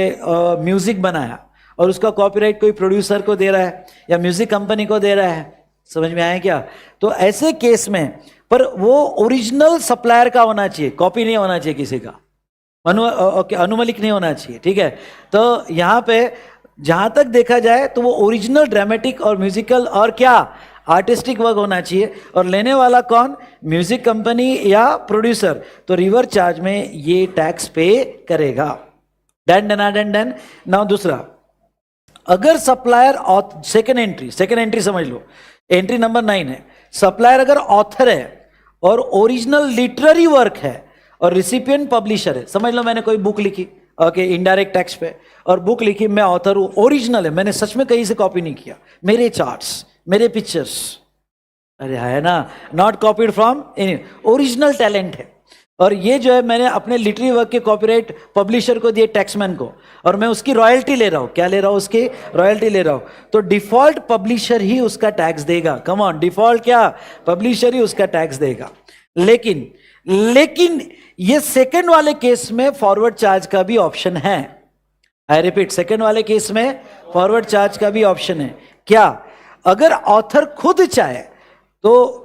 म्यूजिक बनाया और उसका कॉपीराइट कोई प्रोड्यूसर को दे रहा है या म्यूजिक कंपनी को दे रहा है, समझ में आया क्या? तो ऐसे केस में पर वो ओरिजिनल सप्लायर का होना चाहिए, कॉपी नहीं होना चाहिए किसी का, अनुमलिक नहीं होना चाहिए, ठीक है? तो यहाँ पे जहां तक देखा जाए तो वो ओरिजिनल, ड्रामेटिक और म्यूजिकल और क्या, आर्टिस्टिक वर्क होना चाहिए। और लेने वाला कौन, म्यूजिक कंपनी या प्रोड्यूसर, तो रिवर्स चार्ज में ये टैक्स पे करेगा। Done done done done. Now दूसरा, अगर सप्लायर, सेकेंड एंट्री समझ लो, एंट्री नंबर 9 है। सप्लायर अगर ऑथर है और ओरिजिनल लिटरेरी वर्क है और रिसिपिएंट पब्लिशर है, समझ लो मैंने कोई बुक लिखी, ओके, इनडायरेक्ट टैक्स पे, और बुक लिखी, मैं ऑथर हूं, ओरिजिनल है, मैंने सच में कहीं से कॉपी नहीं किया, मेरे चार्ट्स, मेरे पिक्चर्स, अरे है ना, not copied from any, original talent है। और ये जो है मैंने अपने लिटरेरी वर्क के कॉपीराइट पब्लिशर को दिए, टैक्समैन को, और मैं उसकी रॉयल्टी ले रहा हूं। क्या ले रहा हूं? उसकी रॉयल्टी ले रहा हूं। तो डिफॉल्ट पब्लिशर ही उसका टैक्स देगा। कम ऑन, डिफॉल्ट क्या, पब्लिशर ही उसका टैक्स देगा। लेकिन ये सेकंड वाले केस में फॉरवर्ड चार्ज का भी ऑप्शन है। आई रिपीट, सेकंड वाले केस में फॉरवर्ड चार्ज का भी ऑप्शन है। क्या? अगर ऑथर खुद चाहे, तो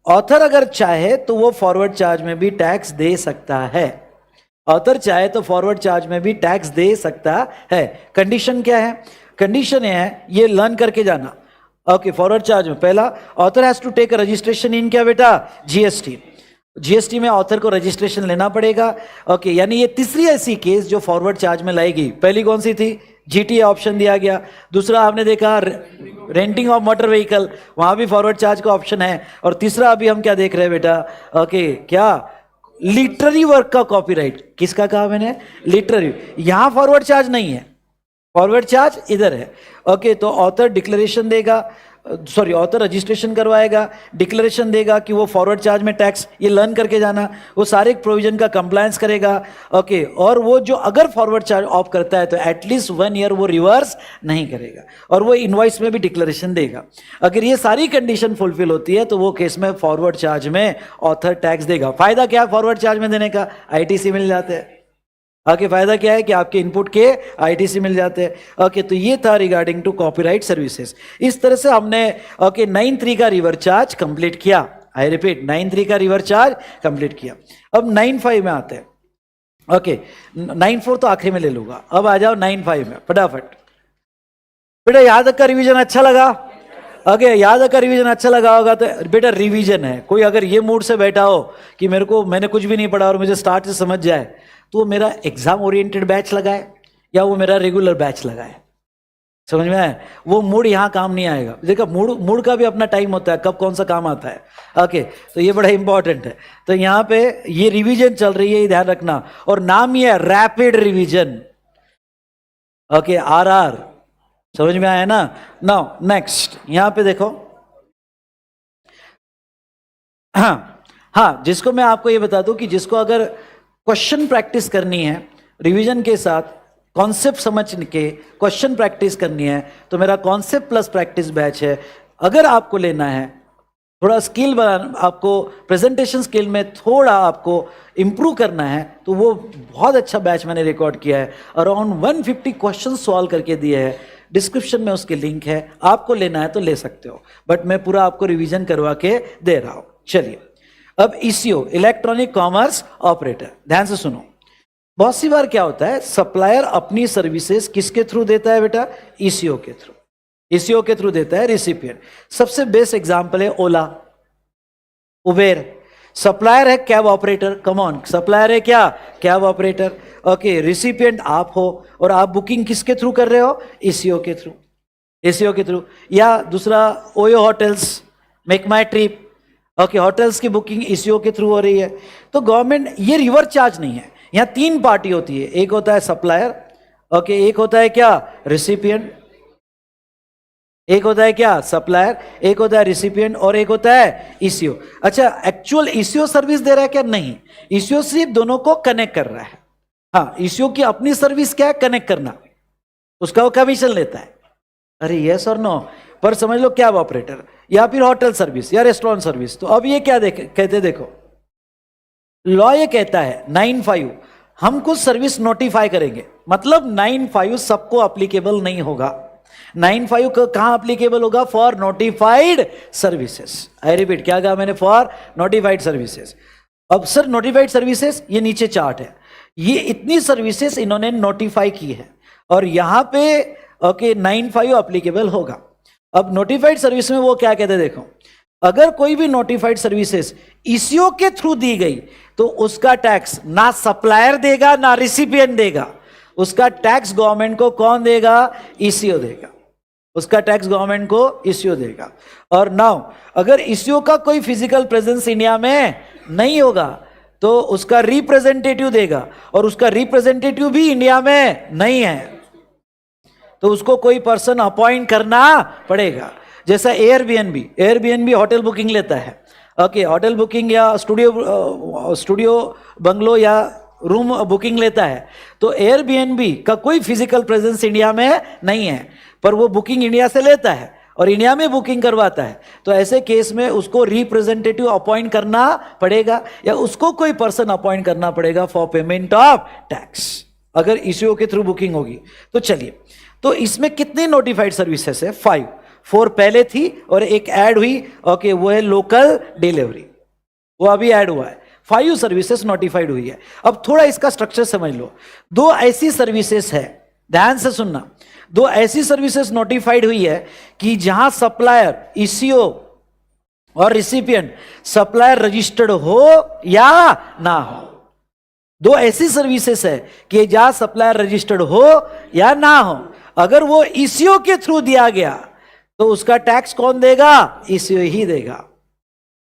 ऑथर अगर चाहे तो वो फॉरवर्ड चार्ज में भी टैक्स दे सकता है। ऑथर चाहे तो फॉरवर्ड चार्ज में भी टैक्स दे सकता है। कंडीशन क्या है? कंडीशन ये है, ये लर्न करके जाना। ओके, फॉरवर्ड चार्ज में पहला, author has to take registration in क्या बेटा, जीएसटी। जीएसटी में ऑथर को रजिस्ट्रेशन लेना पड़ेगा। ओके, यानी ये तीसरी ऐसी केस जो फॉरवर्ड चार्ज में लाएगी। पहली कौन सी थी? जीटीए ऑप्शन दिया गया। दूसरा आपने देखा रेंटिंग ऑफ मोटर व्हीकल, वहां भी फॉरवर्ड चार्ज का ऑप्शन है। और तीसरा अभी हम क्या देख रहे हैं बेटा, ओके, क्या लिटरेरी वर्क का कॉपीराइट। किसका कहा मैंने? लिटरेरी। यहां फॉरवर्ड चार्ज नहीं है, फॉरवर्ड चार्ज इधर है। ओके, तो ऑथर डिक्लेरेशन देगा, सॉरी ऑथर रजिस्ट्रेशन करवाएगा, डिक्लेरेशन देगा कि वो फॉरवर्ड चार्ज में टैक्स, ये लर्न करके जाना, वो सारे प्रोविजन का कंप्लायंस करेगा। ओके, और वो जो अगर फॉरवर्ड चार्ज ऑफ करता है तो एटलीस्ट 1 ईयर वो रिवर्स नहीं करेगा, और वो इनवॉइस में भी डिक्लेरेशन देगा। अगर ये सारी कंडीशन फुलफिल होती है तो वो केस में फॉरवर्ड चार्ज में ऑथर टैक्स देगा। फायदा क्या है फॉरवर्ड चार्ज में देने का? आईटीसी मिल जाते हैं। ओके, फायदा क्या है कि आपके इनपुट के आईटीसी मिल जाते हैं। ओके, तो ये था रिगार्डिंग टू कॉपीराइट सर्विसेज। इस तरह से हमने 9(3) का रिवर चार्ज कंप्लीट किया। आई रिपीट, 9(3) का रिवर चार्ज कंप्लीट किया। अब 9(5) में आते हैं। ओके, 9(4) तो आखिरी में ले लूंगा। अब आ जाओ 9(5) में फटाफट। बेटा याद का रिवीजन अच्छा लगा? ओके, याद का रिवीजन अच्छा लगा होगा तो बेटा रिवीजन है। कोई अगर ये मूड से बैठा हो कि मैंने कुछ भी नहीं पढ़ा और मुझे स्टार्ट से समझ जाए, तो मेरा एग्जाम ओरिएंटेड बैच लगाए या वो मेरा रेगुलर बैच लगाए। समझ में आया? वो मूड यहाँ काम नहीं आएगा। देखो, मूड का भी अपना टाइम होता है, कब कौन सा काम आता है। ओके, तो ये बड़ा इंपॉर्टेंट है। तो यहाँ पे ये रिवीजन चल रही है, ये ध्यान रखना, और नाम ये है रैपिड रिवीजन। ओके, RR, समझ में आया ना? नाउ नेक्स्ट यहां पे देखो। हाँ, जिसको मैं आपको ये बता दूं कि जिसको अगर क्वेश्चन प्रैक्टिस करनी है रिवीजन के साथ, कॉन्सेप्ट समझ के क्वेश्चन प्रैक्टिस करनी है, तो मेरा कॉन्सेप्ट प्लस प्रैक्टिस बैच है। अगर आपको लेना है थोड़ा स्किल बनाना, आपको प्रेजेंटेशन स्किल में थोड़ा आपको इंप्रूव करना है, तो वो बहुत अच्छा बैच मैंने रिकॉर्ड किया है। अराउंड 150 क्वेश्चन सॉल्व करके दिए हैं। डिस्क्रिप्शन में उसके लिंक है, आपको लेना है तो ले सकते हो, बट मैं पूरा आपको रिवीजन करवा के दे रहा हूं। चलिए, अब ECO, इलेक्ट्रॉनिक कॉमर्स ऑपरेटर, ध्यान से सुनो। बहुत सी बार क्या होता है, सप्लायर अपनी सर्विसेज किसके थ्रू देता है बेटा? ECO के थ्रू। ECO के थ्रू देता है रिसिपिएंट। सबसे बेस्ट एग्जांपल है ओला, उबेर। सप्लायर है cab operator, come on, supplier है क्या? Cab operator. ओके, रिसिपिएंट आप हो, और आप बुकिंग किसके थ्रू कर रहे हो? ECO के थ्रू, ECO के थ्रू। या दूसरा ओयो होटल्स, मेक माई ट्रिप। ओके, होटल्स की बुकिंग ECO के थ्रू हो रही है। तो गवर्नमेंट, ये रिवर्स चार्ज नहीं है। यहां 3 पार्टी होती है, एक होता है सप्लायर, ओके, एक होता है क्या? रिसिपिएंट। एक होता है क्या? सप्लायर, एक होता है रिसिपिएंट, और एक होता है ECO। अच्छा, एक्चुअल ECO सर्विस दे रहा है क्या? नहीं, ECO सिर्फ दोनों को कनेक्ट कर रहा है। हाँ, ECO की अपनी सर्विस क्या है? कनेक्ट करना, उसका वो कमीशन लेता है। अरे यस और नो? पर समझ लो कैब ऑपरेटर या फिर होटल सर्विस या रेस्टोरेंट सर्विस। तो अब ये क्या कहते, देखो लॉ ये कहता है 9(5) हम कुछ सर्विस नोटिफाई करेंगे, मतलब 9(5) सबको अप्लीकेबल नहीं होगा। 9(5) कहां अप्लीकेबल होगा? For notified services. I repeat, क्या कहा मैंने? For notified services. अब सर नोटिफाइड सर्विसेज, ये नीचे चार्ट है, ये इतनी सर्विसेज इन्होंने नोटिफाई की है, और यहां पे ओके 9(5) अप्लीकेबल होगा। अब नोटिफाइड सर्विस में वो क्या कहते हैं, देखो, अगर कोई भी नोटिफाइड सर्विसेज ECO के थ्रू दी गई तो उसका टैक्स ना सप्लायर देगा ना रिसिपिएंट देगा, उसका टैक्स गवर्नमेंट को कौन देगा? ECO देगा, उसका टैक्स गवर्नमेंट को ECO देगा। और नाउ अगर ECO का कोई फिजिकल प्रेजेंस इंडिया में नहीं होगा तो उसका रिप्रेजेंटेटिव देगा, और उसका रिप्रेजेंटेटिव भी इंडिया में नहीं है, तो उसको कोई पर्सन अपॉइंट करना पड़ेगा। जैसा एयरबीएनबी होटल बुकिंग लेता है। ओके, होटल बुकिंग या स्टूडियो बंगलो या रूम बुकिंग लेता है, तो एयरबीएनबी का कोई फिजिकल प्रेजेंस इंडिया में नहीं है, पर वो बुकिंग इंडिया से लेता है और इंडिया में बुकिंग करवाता है। तो ऐसे केस में उसको रिप्रेजेंटेटिव अपॉइंट करना पड़ेगा, या उसको कोई पर्सन अपॉइंट करना पड़ेगा फॉर पेमेंट ऑफ टैक्स, अगर ECO के थ्रू बुकिंग होगी। तो चलिए, तो इसमें कितने नोटिफाइड सर्विसेज है? 4 पहले थी और एक ऐड हुई। ओके, वो है लोकल डिलीवरी, वो अभी ऐड हुआ है। 5 सर्विसेज नोटिफाइड हुई है। अब थोड़ा इसका स्ट्रक्चर समझ लो। 2 ऐसी सर्विसेज है, ध्यान से सुनना, 2 ऐसी सर्विसेज नोटिफाइड हुई है कि जहां सप्लायर, ECO और रिसिपिएंट, सप्लायर रजिस्टर्ड हो या ना हो। दो ऐसी सर्विसेज है कि जहां सप्लायर रजिस्टर्ड हो या ना हो, अगर वो ईसीओ के थ्रू दिया गया तो उसका टैक्स कौन देगा? ईसीओ ही देगा।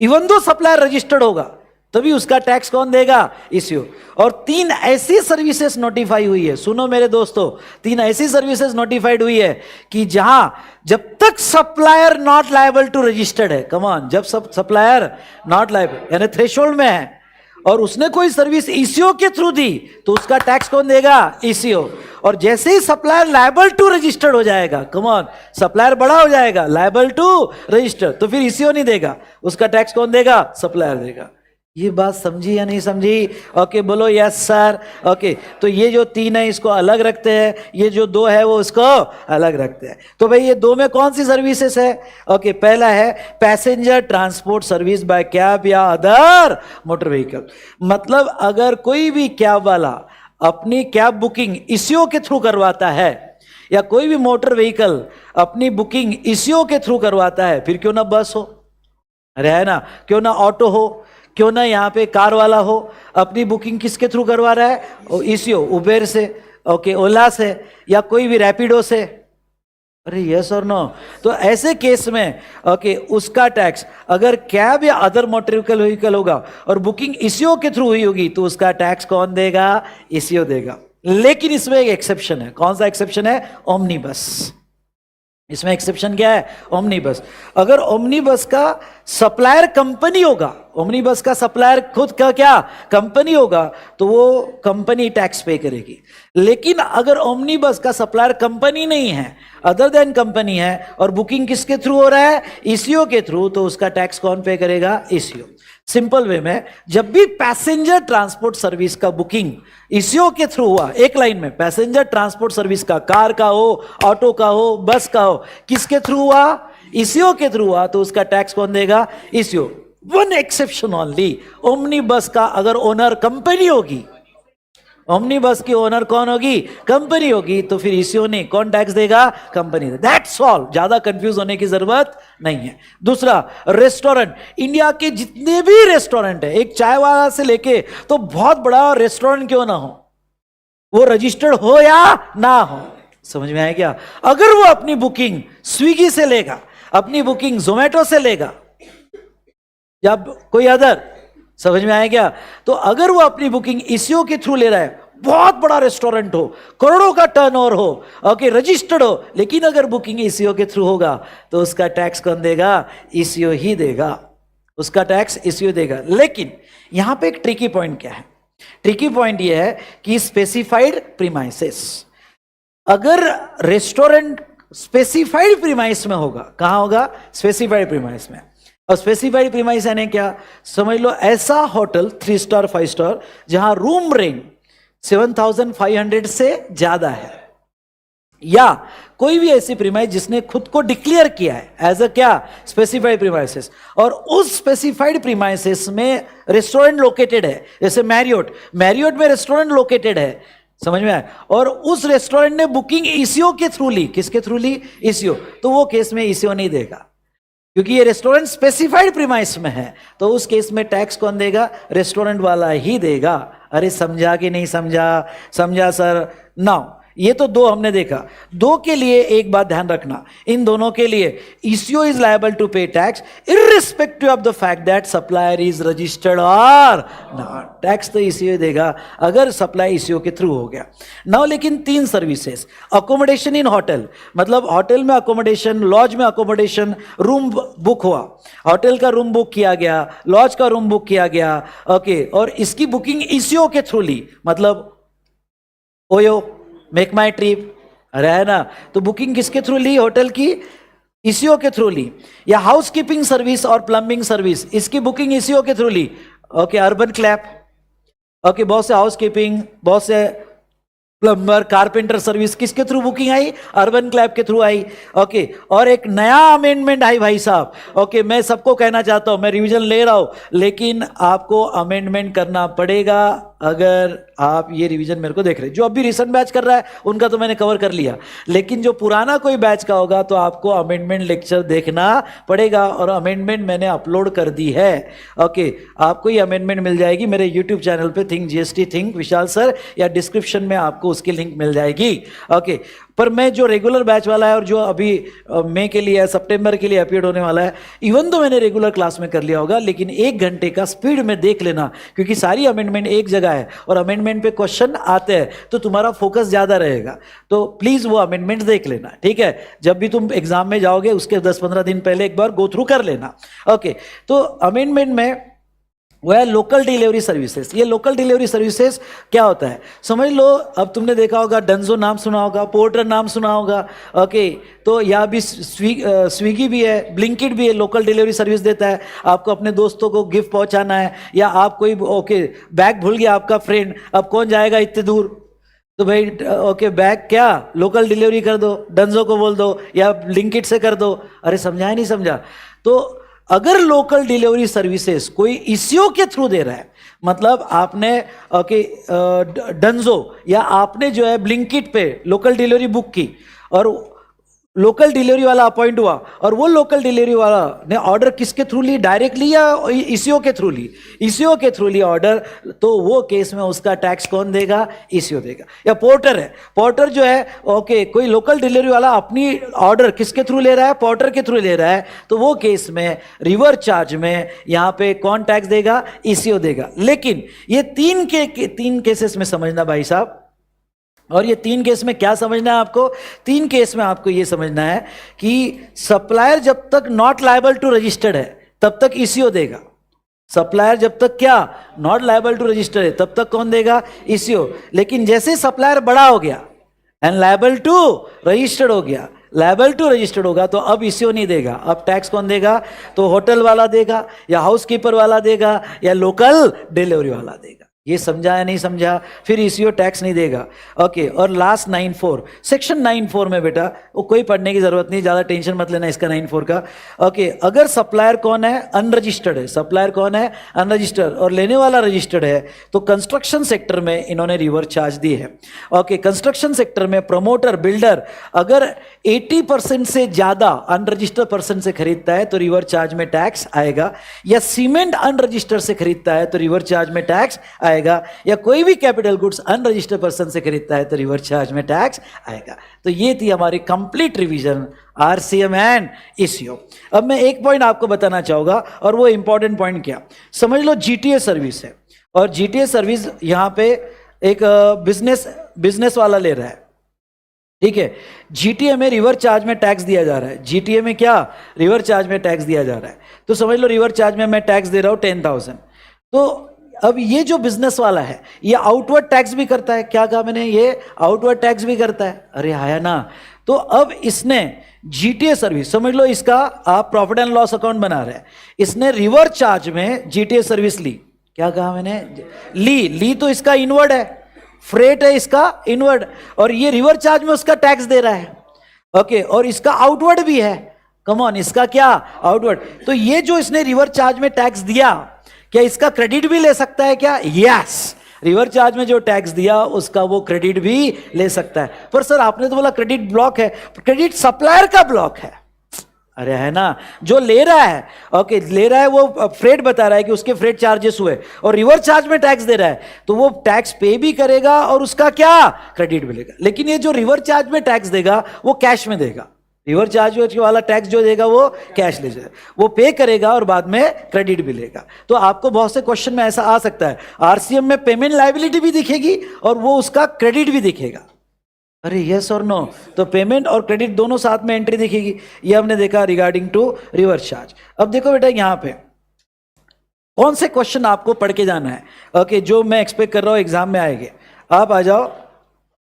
इवन दो सप्लायर रजिस्टर्ड होगा तभी उसका टैक्स कौन देगा? ईसीओ। और 3 ऐसी सर्विसेज नोटिफाई हुई है, सुनो मेरे दोस्तों, 3 ऐसी सर्विसेज नोटिफाइड हुई है कि जहां जब तक supplier not liable to registered है, कम ऑन, जब सब सप्लायर नॉट लायबल यानी थ्रेशोल्ड में है और उसने कोई सर्विस ईसीओ के थ्रू दी तो उसका टैक्स कौन देगा? ईसीओ। और जैसे ही सप्लायर लायबल टू रजिस्टर्ड हो जाएगा, कम ऑन, सप्लायर बड़ा हो जाएगा, लायबल टू रजिस्टर, तो फिर ईसीओ नहीं देगा, उसका टैक्स कौन देगा? सप्लायर देगा। ये बात समझी या नहीं समझी? ओके, बोलो यस सर। ओके, तो ये जो 3 है इसको अलग रखते हैं, ये जो 2 है वो उसको अलग रखते हैं। तो भाई ये 2 में कौन सी सर्विसेज है? ओके, पहला है passenger transport service by cab या अदर मोटर व्हीकल। मतलब अगर कोई भी कैब वाला अपनी कैब बुकिंग ईसीओ के थ्रू करवाता है या कोई भी मोटर व्हीकल अपनी बुकिंग ईसीओ के थ्रू करवाता है, फिर क्यों ना बस हो, अरे है ना, क्यों ना ऑटो हो, क्यों ना यहाँ पे कार वाला हो, अपनी बुकिंग किसके थ्रू करवा रहा है? ईसीओ, उबेर से, ओके, ओला से, या कोई भी रैपिडो से। अरे यस और नो? तो ऐसे केस में ओके उसका टैक्स अगर कैब या अदर मोटर व्हीकल होगा और बुकिंग ईसीओ के थ्रू हुई होगी तो उसका टैक्स कौन देगा? ईसीओ देगा। लेकिन इसमें एक एक्सेप्शन है। कौन सा एक्सेप्शन है? ओमनीबस। इसमें एक्सेप्शन क्या है? ओमनीबस। अगर ओमनीबस का सप्लायर कंपनी होगा, ओमनीबस का सप्लायर खुद का क्या कंपनी होगा, तो वो कंपनी टैक्स पे करेगी। लेकिन अगर ओमनीबस का सप्लायर कंपनी नहीं है, अदर देन कंपनी है, और बुकिंग किसके थ्रू हो रहा है? ईसीओ के थ्रू, तो उसका टैक्स कौन पे करेगा? ईसीओ। सिंपल वे में, जब भी पैसेंजर ट्रांसपोर्ट सर्विस का बुकिंग ईसीओ के थ्रू हुआ, एक लाइन में पैसेंजर ट्रांसपोर्ट सर्विस का, कार का हो, ऑटो का हो, बस का हो, किसके थ्रू हुआ? ईसीओ के थ्रू हुआ, तो उसका टैक्स कौन देगा? Eco. One exception only, omni बस का अगर ओनर कंपनी होगी, ओमनी बस की ओनर कौन होगी? कंपनी होगी, तो फिर ईसीओ नहीं, कौन टैक्स देगा? कंपनी। दैट्स ऑल, ज्यादा कंफ्यूज होने की जरूरत नहीं है। दूसरा, रेस्टोरेंट। इंडिया के जितने भी रेस्टोरेंट है, एक चाय वाला से लेके तो बहुत बड़ा रेस्टोरेंट क्यों ना हो, वो रजिस्टर्ड हो या ना हो, समझ में आया क्या? अगर वो अपनी बुकिंग स्विगी से लेगा, अपनी बुकिंग जोमेटो से लेगा या कोई अदर, समझ में आया क्या? तो अगर वो अपनी बुकिंग ईसीओ के थ्रू ले रहा है, बहुत बड़ा रेस्टोरेंट हो, करोड़ों का टर्नओवर हो, ओके, रजिस्टर्ड हो, लेकिन अगर बुकिंग ईसीओ के थ्रू होगा तो उसका टैक्स कौन देगा? ईसीओ ही देगा, उसका टैक्स ईसीओ देगा। लेकिन यहां पे एक ट्रिकी पॉइंट क्या है? ट्रिकी पॉइंट ये है कि स्पेसिफाइड प्रीमाइसेस, अगर रेस्टोरेंट स्पेसिफाइड प्रीमाइस में होगा, कहां होगा? स्पेसिफाइड प्रीमाइस में। और स्पेसिफाइड प्रीमाइस यानी क्या? समझ लो ऐसा होटल 3 स्टार 5 स्टार जहां रूम रेंट 7,500 से ज्यादा है, या कोई भी ऐसी प्रीमाइस जिसने खुद को डिक्लेयर किया है एज अ क्या? स्पेसिफाइड प्रीमाइसेस, और उस स्पेसिफाइड प्रीमाइसेस में रेस्टोरेंट लोकेटेड है, जैसे मैरियोट, मैरियोट में रेस्टोरेंट लोकेटेड है, समझ में आया, और उस रेस्टोरेंट ने बुकिंग ईसीओ के थ्रू ली, किसके थ्रू ली? ईसीओ, तो वो केस में ईसीओ नहीं देगा, क्योंकि ये रेस्टोरेंट स्पेसिफाइड प्रीमाइस में है, तो उस केस में टैक्स कौन देगा? रेस्टोरेंट वाला ही देगा। अरे समझा कि नहीं समझा? समझा सर। नाउ ये तो 2 हमने देखा। 2 के लिए एक बात ध्यान रखना, इन दोनों के लिए eco is liable to pay tax irrespective of the fact that supplier is registered और नॉट। टैक्स तो ईसीओ देगा अगर सप्लाई ईसीओ के थ्रू हो गया। नाउ लेकिन 3 सर्विसेज, अकोमोडेशन इन होटल, मतलब होटल में अकोमोडेशन, लॉज में अकोमोडेशन, रूम बुक हुआ, होटल का रूम बुक किया गया, लॉज का रूम बुक किया गया, ओके, और इसकी बुकिंग ईसीओ के थ्रू ली, मतलब ओयो, मेक माई ट्रिप, अरे है ना, तो बुकिंग किसके थ्रू ली? होटल की, ईसीओ के थ्रू ली। या हाउस कीपिंग सर्विस और प्लम्बिंग सर्विस, इसकी बुकिंग ईसीओ के थ्रू ली, ओके, अर्बन क्लैप, ओके, बहुत से हाउस कीपिंग, बहुत से प्लम्बर, कारपेंटर सर्विस किसके थ्रू बुकिंग आई? अर्बन क्लैब के थ्रू आई, ओके। और एक नया अमेंडमेंट आई भाई साहब, ओके, मैं सबको कहना चाहता हूं, मैं रिवीजन ले रहा हूं, लेकिन आपको अमेंडमेंट करना पड़ेगा अगर आप ये रिवीजन मेरे को देख रहे हैं, जो अभी रिसेंट बैच कर रहा है उनका तो मैंने कवर कर लिया, लेकिन जो पुराना कोई बैच का होगा तो आपको अमेंडमेंट लेक्चर देखना पड़ेगा, और अमेंडमेंट मैंने अपलोड कर दी है। ओके, आपको ये अमेंडमेंट मिल जाएगी मेरे यूट्यूब चैनल पे, थिंक जीएसटी थिंक विशाल सर, या डिस्क्रिप्शन में आपको उसकी लिंक मिल जाएगी। ओके, पर मैं जो रेगुलर बैच वाला है और जो अभी मई के लिए है, सितंबर के लिए अपीयर होने वाला है, इवन तो मैंने रेगुलर क्लास में कर लिया होगा, लेकिन 1 घंटे का स्पीड में देख लेना, क्योंकि सारी अमेंडमेंट एक जगह है और अमेंडमेंट पे क्वेश्चन आते हैं तो तुम्हारा फोकस ज़्यादा रहेगा। तो प्लीज़ वो अमेंडमेंट देख लेना, ठीक है? जब भी तुम एग्जाम में जाओगे उसके 10-15 दिन पहले एक बार गो थ्रू कर लेना। ओके, तो अमेंडमेंट में वो है लोकल डिलीवरी सर्विसेज। ये लोकल डिलीवरी सर्विसेज क्या होता है समझ लो। अब तुमने देखा होगा डंजो नाम सुना होगा, पोर्टर नाम सुना होगा। ओके, तो यहाँ भी स्विगी भी है, ब्लिंकिट भी है, लोकल डिलीवरी सर्विस देता है। आपको अपने दोस्तों को गिफ्ट पहुँचाना है, या आप कोई बैग भूल गया आपका फ्रेंड, अब कौन जाएगा इतने दूर, तो भाई ओके बैग क्या लोकल डिलीवरी कर दो, डंजो को बोल दो या ब्लिंकिट से कर दो। अरे समझा नहीं समझा? तो अगर लोकल डिलीवरी सर्विसेज कोई ईसीओ के थ्रू दे रहा है, मतलब आपने डंजो या आपने जो है ब्लिंकिट पे लोकल डिलीवरी बुक की और लोकल डिलीवरी वाला अपॉइंट हुआ, और वो लोकल डिलीवरी वाला ने ऑर्डर किसके थ्रू ली, डायरेक्टली या ईसीओ के थ्रू ली? ईसीओ के थ्रू ली ऑर्डर, तो वो केस में उसका टैक्स कौन देगा? ईसीओ देगा। या पोर्टर है, पोर्टर जो है ओके कोई लोकल डिलीवरी वाला अपनी ऑर्डर किसके थ्रू ले रहा है? पोर्टर के थ्रू ले रहा है, तो वो केस में रिवर चार्ज में यहाँ पे कौन टैक्स देगा? ईसीओ देगा। लेकिन ये तीन केसेस में समझना भाई साहब, और ये 3 केस में क्या समझना है आपको? 3 केस में आपको ये समझना है कि सप्लायर जब तक नॉट लायबल टू रजिस्टर्ड है तब तक ईसीओ देगा। सप्लायर जब तक क्या नॉट लायबल टू रजिस्टर्ड है तब तक कौन देगा? ईसीओ। लेकिन जैसे सप्लायर बड़ा हो गया एंड लायबल टू रजिस्टर्ड हो गया, लायबल टू रजिस्टर्ड होगा, तो अब ईसीओ नहीं देगा। अब टैक्स कौन देगा? तो होटल वाला देगा, या हाउसकीपर वाला देगा, या लोकल डिलीवरी वाला देगा। ये समझा या नहीं समझा? फिर ईसीओ टैक्स नहीं देगा। ओके, और लास्ट 9(4) सेक्शन 9(4) में बेटा वो कोई पढ़ने की जरूरत नहीं, ज़्यादा टेंशन मत लेना इसका 9(4) का। ओके, अगर सप्लायर कौन है? अनरजिस्टर्ड है। सप्लायर कौन है? अनरजिस्टर्ड, और लेने वाला रजिस्टर्ड है, तो कंस्ट्रक्शन सेक्टर में इन्होंने रिवर चार्ज दी है। ओके, कंस्ट्रक्शन सेक्टर में प्रमोटर बिल्डर अगर 80% से ज़्यादा अनरजिस्टर्ड पर्सन से खरीदता है तो रिवर चार्ज में टैक्स आएगा, या सीमेंट अनरजिस्टर्ड से खरीदता है तो रिवर चार्ज में टैक्स आएगा, या कोई भी कैपिटल गुड्स अनरजिस्टर्ड पर्सन से खरीदता है तो रिवर चार्ज में टैक्स आएगा। तो ये थी हमारी complete revision RCM and eco. अब मैं एक पॉइंट आपको बताना चाहूंगा, और वो इंपॉर्टेंट पॉइंट क्या, समझ लो जीटीए सर्विस है, और जीटीए सर्विस यहां पे एक बिजनेस वाला ले रहा है, ठीक है? जीटीए में रिवर चार्ज में टैक्स दिया जा रहा है। जीटीए में क्या रिवर चार्ज में टैक्स दिया जा रहा है, तो समझ लो रिवर चार्ज में मैं टैक्स दे रहा हूं 10,000। तो अब ये जो बिजनेस वाला है ये आउटवर्ड टैक्स भी करता है। क्या कहा मैंने? ये आउटवर्ड टैक्स भी करता है। अरे आया ना? तो अब इसने जीटीए सर्विस, समझ लो इसका आप प्रॉफिट एंड लॉस अकाउंट बना रहे हैं, इसने रिवर चार्ज में जीटीए सर्विस ली। क्या कहा मैंने? ली तो इसका इनवर्ड है, फ्रेट है इसका इनवर्ड, और ये रिवर चार्ज में उसका टैक्स दे रहा है। ओके, और इसका आउटवर्ड भी है, कम ऑन, इसका क्या आउटवर्ड। तो ये जो इसने रिवर चार्ज में टैक्स दिया, क्या इसका क्रेडिट भी ले सकता है क्या? यस, रिवर चार्ज में जो टैक्स दिया उसका वो क्रेडिट भी ले सकता है। पर सर आपने तो बोला क्रेडिट ब्लॉक है, क्रेडिट सप्लायर का ब्लॉक है। अरे है ना, जो ले रहा है ओके ले रहा है वो फ्रेट बता रहा है कि उसके फ्रेट चार्जेस हुए, और रिवर चार्ज में टैक्स दे रहा है, तो वो टैक्स पे भी करेगा और उसका क्या क्रेडिट मिलेगा। लेकिन ये जो रिवर चार्ज में टैक्स देगा वो कैश में देगा। रिवर चार्ज वाला टैक्स जो देगा वो कैश ले जाएगा, वो पे करेगा और बाद में क्रेडिट भी लेगा। तो आपको बहुत से क्वेश्चन में ऐसा आ सकता है, आरसीएम में पेमेंट लायबिलिटी भी दिखेगी और वो उसका क्रेडिट भी दिखेगा। अरे यस और नो, तो पेमेंट और क्रेडिट दोनों साथ में एंट्री दिखेगी। ये हमने देखा रिगार्डिंग टू रिवर चार्ज। अब देखो बेटा यहां पे कौन से क्वेश्चन आपको पढ़ के जाना है, ओके जो मैं एक्सपेक्ट कर रहा हूं एग्जाम में आएंगे। आप आ जाओ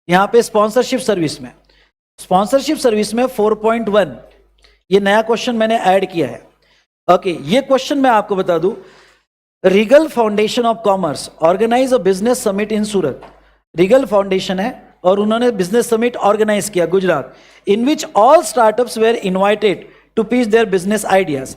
यहां पे स्पॉन्सरशिप सर्विस में। स्पॉन्सरशिप सर्विस में 4.1 ये नया क्वेश्चन मैंने ऐड किया है। ओके, ये क्वेश्चन मैं आपको बता दूं, regal foundation of commerce organize a business summit in Surat. Regal foundation है और उन्होंने बिजनेस समिट ऑर्गेनाइज किया Gujarat, in which all startups were invited to pitch their business ideas.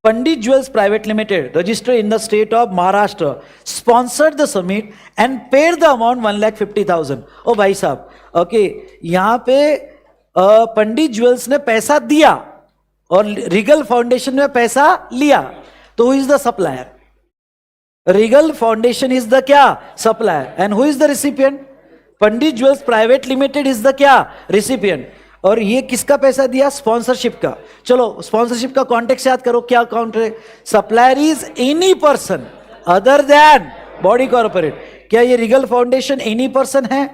Pandit Jewels Private Limited, registered in the state of Maharashtra, sponsored the summit and paid the amount 1,50,000. ओ भाई साहब, okay, यहाँ पे पंडित jewels ने पैसा दिया और Regal foundation ने पैसा लिया, तो who is the supplier? Regal foundation is the क्या? Supplier. And who is the recipient? Pandit jewels private limited is the क्या? रिसिपिएंट. और ये किसका पैसा दिया? स्पॉन्सरशिप का. चलो स्पॉन्सरशिप का कॉन्टेक्स्ट याद करो, क्या काउंटर है? Supplier is any person other than body corporate. क्या ये रिगल फाउंडेशन एनी पर्सन है?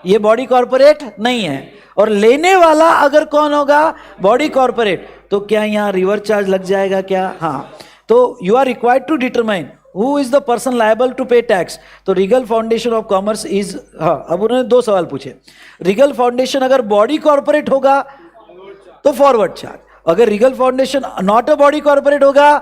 ये बॉडी कॉर्पोरेट नहीं है. और लेने वाला अगर कौन होगा? Body corporate. तो क्या यहां रिवर चार्ज लग जाएगा क्या? हाँ. तो you are required to determine who is the person liable to pay tax. तो Regal Foundation of Commerce is, हाँ, अब उन्होंने दो सवाल पूछे. रिगल फाउंडेशन अगर बॉडी कॉर्पोरेट होगा तो फॉरवर्ड चार्ज, अगर Regal Foundation not a body corporate होगा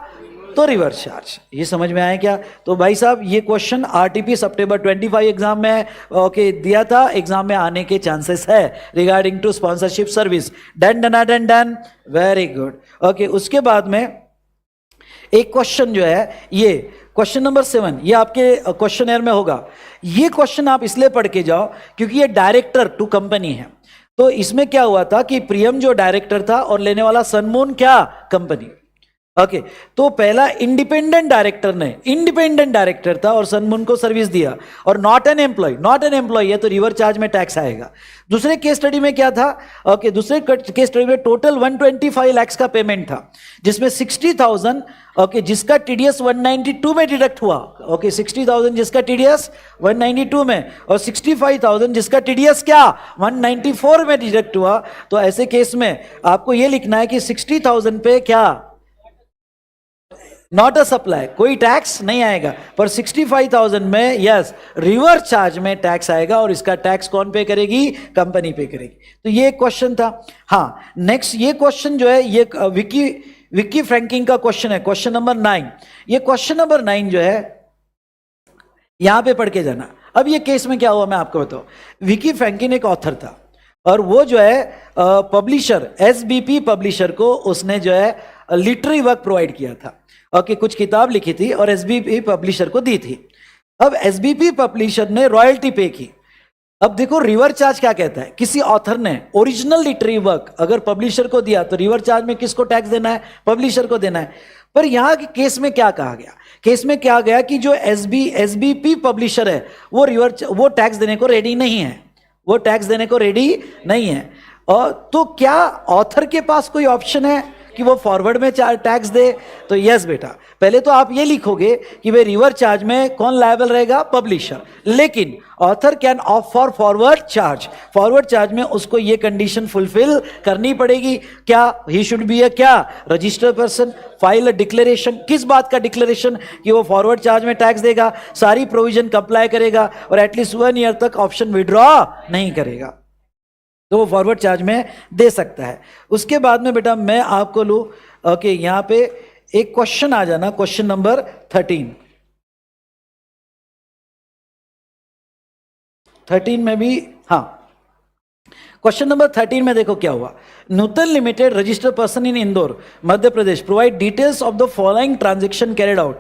तो रिवर्स चार्ज. ये समझ में आया क्या? तो भाई साहब ये क्वेश्चन आरटीपी सितंबर 25 एग्जाम में ओके दिया था, एग्जाम में आने के चांसेस है regarding to sponsorship service. Done done done done, very good. Okay, उसके बाद में एक क्वेश्चन जो है, ये क्वेश्चन नंबर 7, ये आपके क्वेश्चन में होगा. ये क्वेश्चन आप इसलिए पढ़ के जाओ क्योंकि ये डायरेक्टर टू कंपनी है. तो इसमें क्या हुआ था कि प्रियम जो डायरेक्टर था और लेने वाला सनमून क्या? कंपनी. ओके, तो पहला इंडिपेंडेंट डायरेक्टर ने, इंडिपेंडेंट डायरेक्टर था और सनमून को सर्विस दिया और not an employee, not an employee है तो रिवर चार्ज में टैक्स आएगा. दूसरे केस स्टडी में क्या था? ओके, दूसरे केस स्टडी में टोटल 125 लाख का पेमेंट था, जिसमें 60,000 ओके जिसका टीडीएस 192 में डिडक्ट हुआ. ओके, 60,000 जिसका टीडीएस 192 में और 65,000 जिसका टीडीएस क्या 194 में डिडक्ट हुआ. तो ऐसे केस में आपको यह लिखना है कि 60,000 पे क्या? नॉट अ सप्लाई, कोई टैक्स नहीं आएगा. पर 65,000 में यस रिवर्स चार्ज में टैक्स आएगा और इसका टैक्स कौन पे करेगी? कंपनी पे करेगी. तो ये क्वेश्चन था. हाँ, नेक्स्ट ये क्वेश्चन जो है ये विक्की फ्रैंकिंग का क्वेश्चन है, क्वेश्चन नंबर 9. ये क्वेश्चन नंबर 9 जो है यहां पे पढ़ के जाना. अब ये केस में क्या हुआ मैं आपको बताऊं. विक्की फ्रैंकिन एक ऑथर था और वो जो है पब्लिशर एसबीपी पब्लिशर को उसने जो है लिटरेरी वर्क प्रोवाइड किया था. ओके, कुछ किताब लिखी थी और एसबीपी पब्लिशर को दी थी. अब एसबीपी पब्लिशर ने रॉयल्टी पे की. अब देखो रिवर चार्ज क्या कहता है, किसी ऑथर ने ओरिजिनल लिटरेरी वर्क अगर पब्लिशर को दिया तो रिवर चार्ज में किसको टैक्स देना है? पब्लिशर को देना है. पर यहां के केस में क्या कहा गया? केस में क्या गया कि जो एसबीपी पब्लिशर है वो टैक्स देने को रेडी नहीं है, वो टैक्स देने को रेडी नहीं है. और तो क्या ऑथर के पास कोई ऑप्शन है कि वो फॉरवर्ड में टैक्स दे? तो यस बेटा, पहले तो आप ये लिखोगे कि वे रिवर चार्ज में कौन लायबल रहेगा? पब्लिशर. लेकिन author can opt for forward charge. Forward charge में उसको ये कंडीशन फुलफिल करनी पड़ेगी. क्या? ही शुड बी अ क्या? Registered person, file a declaration. किस बात का डिक्लेरेशन? कि वो फॉरवर्ड चार्ज में टैक्स देगा, सारी प्रोविजन कंप्लाई करेगा और एटलीस्ट 1 ईयर तक ऑप्शन विड्रॉ नहीं करेगा, तो वो फॉरवर्ड चार्ज में दे सकता है. उसके बाद में बेटा मैं आपको लूं ओके, यहां पे एक क्वेश्चन आ जाना, क्वेश्चन नंबर 13 में भी. हाँ, क्वेश्चन नंबर 13 में देखो क्या हुआ. Nutan limited registered person in Indore Madhya Pradesh provide details of the following transaction carried out.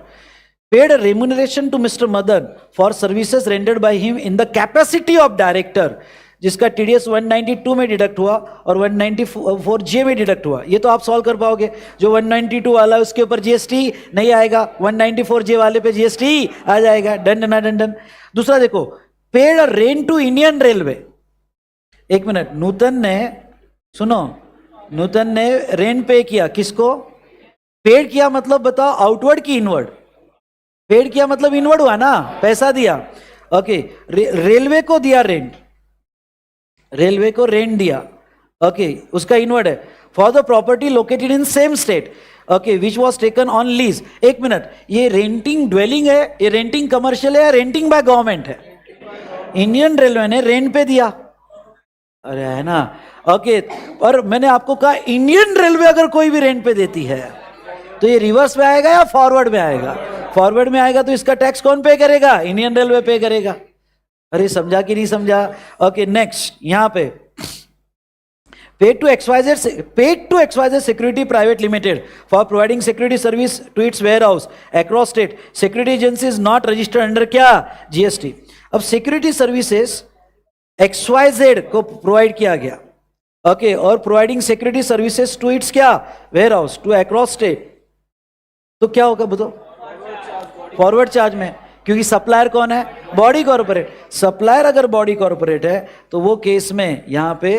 Paid remuneration to mister Madan for services rendered by him in the capacity of director, जिसका TDS 192 में deduct हुआ और 194J में deduct हुआ. ये तो आप सॉल्व कर पाओगे. जो 192 वाला है उसके ऊपर जीएसटी नहीं आएगा, 194J वाले पे जीएसटी आ जाएगा. Done done done done. दूसरा देखो, paid rent to Indian railway. एक मिनट, नूतन ने सुनो, नूतन ने रेंट पे किया, किसको पेड किया? मतलब बताओ आउटवर्ड की इनवर्ड? पेड किया मतलब इनवर्ड हुआ ना, पैसा दिया. ओके, रेलवे को दिया रेंट, रेलवे को रेंट दिया. ओके, उसका इनवर्ड है for the property located in same state okay which was taken on lease. एक मिनट, ये रेंटिंग ड्वेलिंग है, ये रेंटिंग कमर्शियल है या रेंटिंग बाय गवर्नमेंट है? इंडियन रेलवे ने रेंट पे दिया. अरे है ना. ओके, और मैंने आपको कहा इंडियन रेलवे अगर कोई भी रेंट पे देती है तो ये रिवर्स में आएगा या फॉरवर्ड में आएगा? फॉरवर्ड में आएगा. तो इसका टैक्स कौन पे करेगा? इंडियन रेलवे पे करेगा. अरे समझा कि नहीं समझा? ओके, नेक्स्ट यहां पे paid to XYZ Security Private Limited for providing security service to its warehouse across state. Security agency is not registered under क्या? GST. अब security services XYZ को प्रोवाइड किया गया, ओके, और providing security services to its क्या? Warehouse, to across state, तो क्या होगा बताओ? फॉरवर्ड चार्ज में, क्योंकि सप्लायर कौन है? Body corporate. सप्लायर अगर बॉडी कॉर्पोरेट है तो वो केस में यहां पे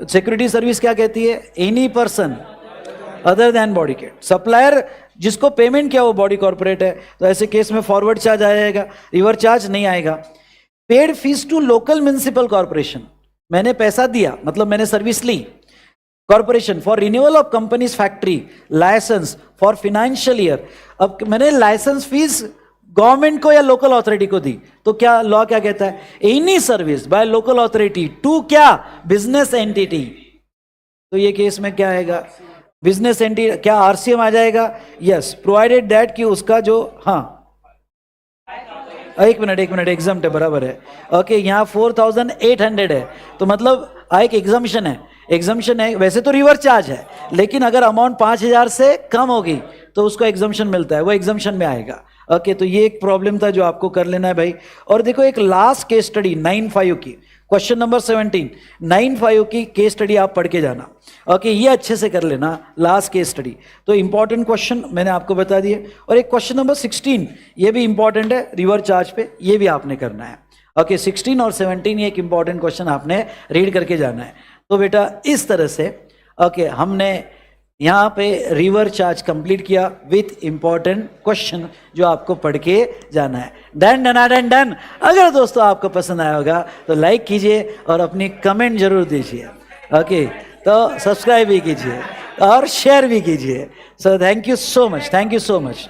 सिक्योरिटी सर्विस क्या कहती है? Any person other than body के. सप्लायर जिसको पेमेंट किया वो बॉडी कॉर्पोरेट है, तो ऐसे केस में फॉरवर्ड चार्ज आएगा, रिवर चार्ज नहीं आएगा. Paid fee to local municipal corporation, मैंने पैसा दिया मतलब मैंने सर्विस ली. Corporation for renewal of companies factory licence for financial year. अब मैंने लाइसेंस फीस गवर्नमेंट को या लोकल अथॉरिटी को दी, तो क्या लॉ क्या कहता है? Any service by local authority to क्या? Business entity. तो ये केस में क्या आएगा? Business entity. क्या आरसीएम आ जाएगा? यस, प्रोवाइडेड दैट कि उसका जो, हाँ एक मिनट एग्जाम्प्ट है, बराबर है. ओके, यहाँ 4800 है, तो मतलब एक एग्जाम्शन है. एग्जाम्शन है, वैसे तो रिवर चार्ज है, लेकिन अगर अमाउंट 5000 से कम होगी तो उसको एग्जाम्शन मिलता है, वो एग्जाम्शन में आएगा. ओके, तो ये एक प्रॉब्लम था जो आपको कर लेना है भाई. और देखो एक लास्ट केस स्टडी 9.5 की, क्वेश्चन नंबर 17, 9.5 की केस स्टडी आप पढ़ के जाना. ओके, ये अच्छे से कर लेना, लास्ट केस स्टडी. तो इंपॉर्टेंट क्वेश्चन मैंने आपको बता दिए. और एक क्वेश्चन नंबर 16, ये भी इंपॉर्टेंट है रिवर चार्ज पे, ये भी आपने करना है. ओके, 16 और 17 ये एक इंपॉर्टेंट क्वेश्चन आपने रीड करके जाना है. तो बेटा इस तरह से ओके हमने यहाँ पे रिवर चार्ज कंप्लीट किया विथ इंपॉर्टेंट क्वेश्चन जो आपको पढ़ के जाना है. Done done done done. अगर दोस्तों आपको पसंद आया होगा तो लाइक कीजिए और अपनी कमेंट जरूर दीजिए. ओके, तो सब्सक्राइब भी कीजिए और शेयर भी कीजिए. So thank you so much, thank you so much.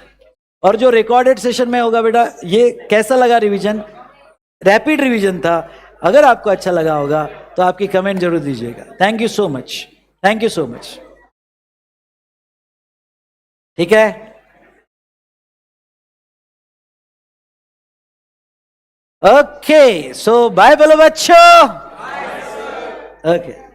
और जो रिकॉर्डेड सेशन में होगा बेटा, ये कैसा लगा रिवीजन? रैपिड रिवीजन था. अगर आपको अच्छा लगा होगा तो आपकी कमेंट जरूर दीजिएगा. Thank you so much, thank you so much. ठीक है, ओके, सो बाय बोलो बच्चों. ओके.